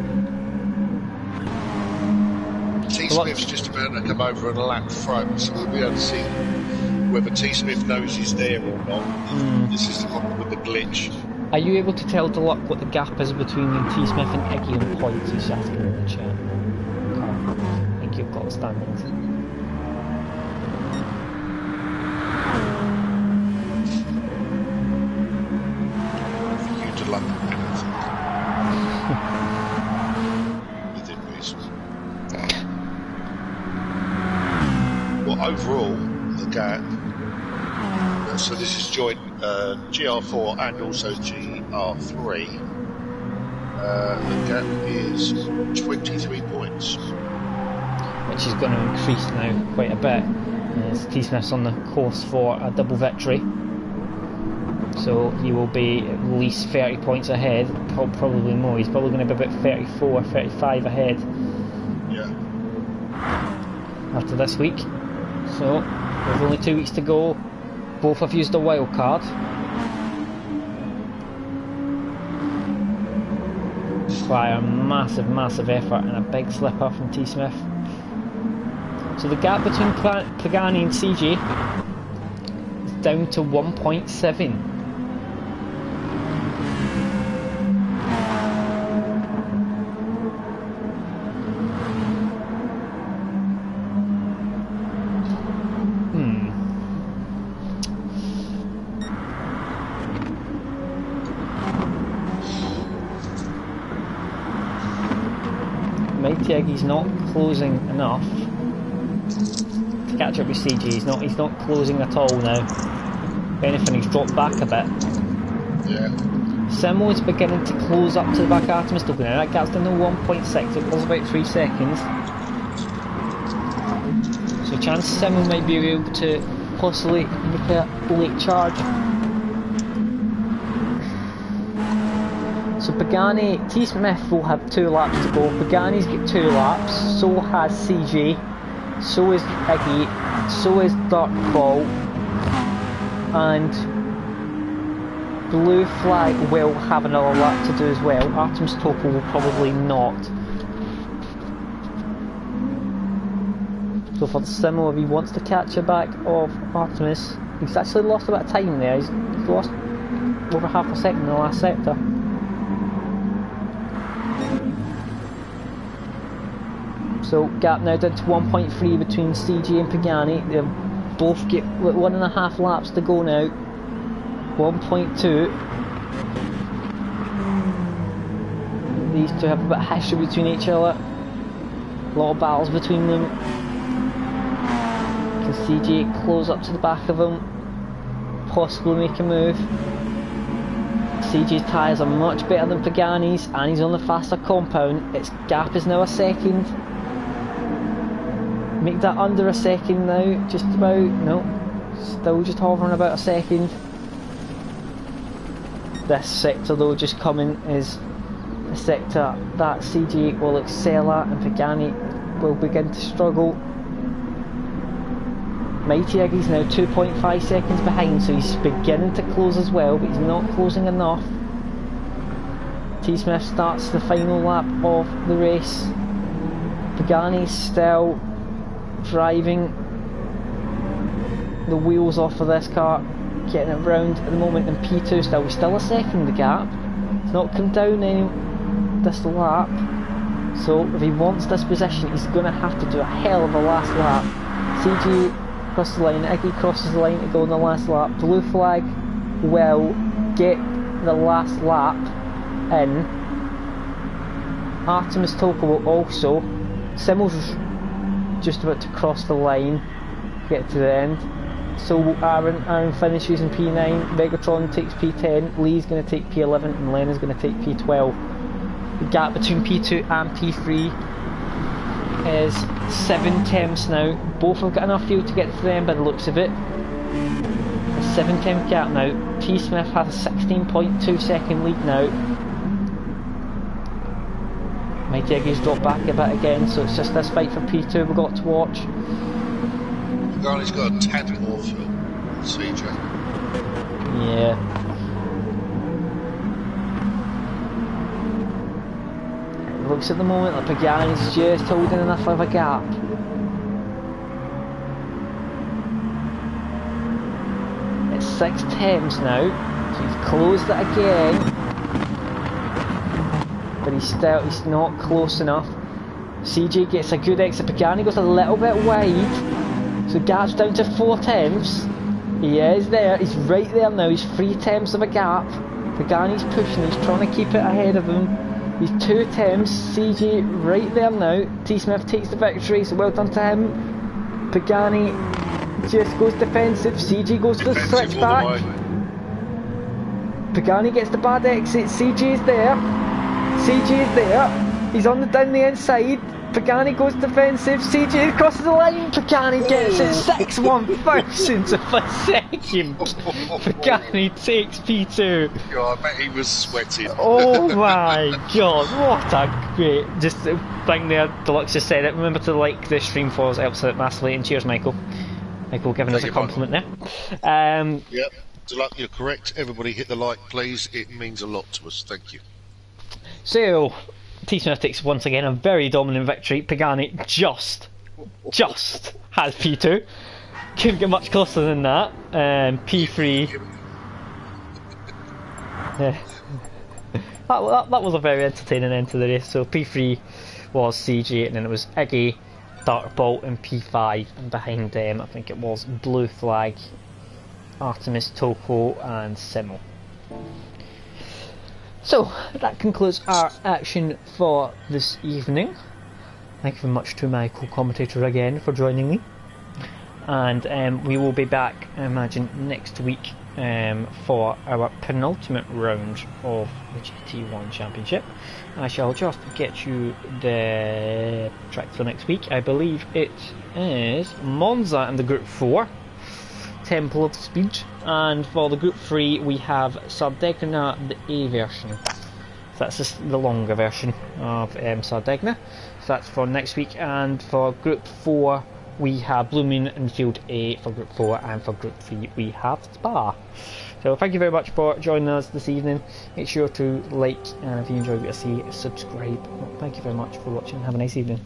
T Smith's just about to come over on a lap front, so we'll be able to see whether T Smith knows he's there or not. This is the problem with the glitch. Are you able to tell Deluxe what the gap is between T Smith and Iggy on points? He's asking in the chat. I think you've got the standings. You to London. Within reason. Well, overall, the gap. So this is joint GR4 and also GR3. The gap is 23 points. Which is going to increase now quite a bit. T Smith's on the course for a double victory. So he will be at least 30 points ahead, probably more. He's probably going to be about 34, 35 ahead. Yeah. After this week. So, with only 2 weeks to go, both have used a wild card. Require a massive, massive effort and a big slip up from T Smith. So the gap between Pagani and CJ is down to 1.7. Mighty Iggy's not closing enough to catch up with CG. He's not closing at all now. If anything, he's dropped back a bit. Yeah. Simo is beginning to close up to the back of Artemis Token now. That gap's down to 1.6. It was about 3 seconds. So chance Simo might be able to possibly make a late charge. So Pagani, T Smith will have 2 laps to go. Pagani's got 2 laps, so has CG, so is Iggy, so is Dark Ball, and Blue Flag will have another lap to do as well. Artemis Topo will probably not. So for the Simo, if he wants to catch a back of Artemis, he's actually lost a bit of time there. He's lost over half a second in the last sector. So gap now down to 1.3 between CG and Pagani. They've both got 1.5 laps to go now. 1.2. These two have a bit of history between each other. A lot of battles between them. Can CG close up to the back of him? Possibly make a move. CG's tyres are much better than Pagani's, and he's on the faster compound. Its gap is now a second. Make that under a second now, just about. No, still just hovering about a second. This sector though just coming is a sector that CG will excel at and Pagani will begin to struggle. Mighty Iggy's now 2.5 seconds behind, so he's beginning to close as well, but he's not closing enough. T Smith starts the final lap of the race. Pagani's still driving the wheels off of this car, getting it round at the moment in P2 still. He's still a second the gap. He's not come down any this lap. So if he wants this position, he's going to have to do a hell of a last lap. CG crosses the line, Iggy crosses the line to go on the last lap. Blue Flag will get the last lap in. Artemis Topo will also. Simo's just about to cross the line, get to the end. So will Aaron. Aaron finishes in P9, Megatron takes P10, Lee's going to take P11 and Lena's going to take P12. The gap between P2 and P3 is 7 temps now. Both have got enough fuel to get to the end by the looks of it. A 7 temp gap now. T Smith has a 16.2 second lead now. Mighty Iggy's dropped back a bit again, so it's just this fight for P2 we've got to watch. Pagani's got a tad more fuel than CJ. Yeah. It looks at the moment like Pagani's just holding enough of a gap. It's 6 temps now, so he's closed it again. But he's not close enough. CJ gets a good exit. Pagani goes a little bit wide, so gap's down to 4 temps. He is there. He's right there now. He's 3 temps of a gap. Pagani's pushing. He's trying to keep it ahead of him. He's 2 temps. CJ right there now. T Smith takes the victory. So well done to him. Pagani just goes defensive. CJ goes for the switchback. Pagani gets the bad exit. CJ is there. CJ is there, he's on down the inside. Pagani goes defensive, CJ crosses the line, Pagani gets it 6/1000 of a second. Pagani takes P2. Yeah, I bet he was sweating. Oh my god, what a great just thing there. Deluxe just said it. Remember to like the stream for us, it helps out massively, and cheers Michael. Michael giving us a compliment there. Yep, Deluxe, you're correct. Everybody hit the like please, it means a lot to us, thank you. So, T Smith takes once again a very dominant victory. Pagani just has P2. Couldn't get much closer than that. P3. That was a very entertaining end to the race. So P3 was CG, and then it was Iggy, Darkbolt, and P5. And behind them, I think it was Blue Flag, Artemis Topo, and Simo. So, that concludes our action for this evening. Thank you very much to my co-commentator again for joining me. And we will be back, I imagine, next week for our penultimate round of the GT1 Championship. I shall just get you the track for next week. I believe it is Monza in the Group 4, Temple of Speed, and for the Group 3 we have Sardegna, the A version. So that's just the longer version of Sardegna. So that's for next week, and for Group 4 we have Blue Moon and Field A for Group 4, and for Group 3 we have Spa. So thank you very much for joining us this evening. Make sure to like, and if you enjoyed what you see, subscribe. Well, thank you very much for watching. Have a nice evening.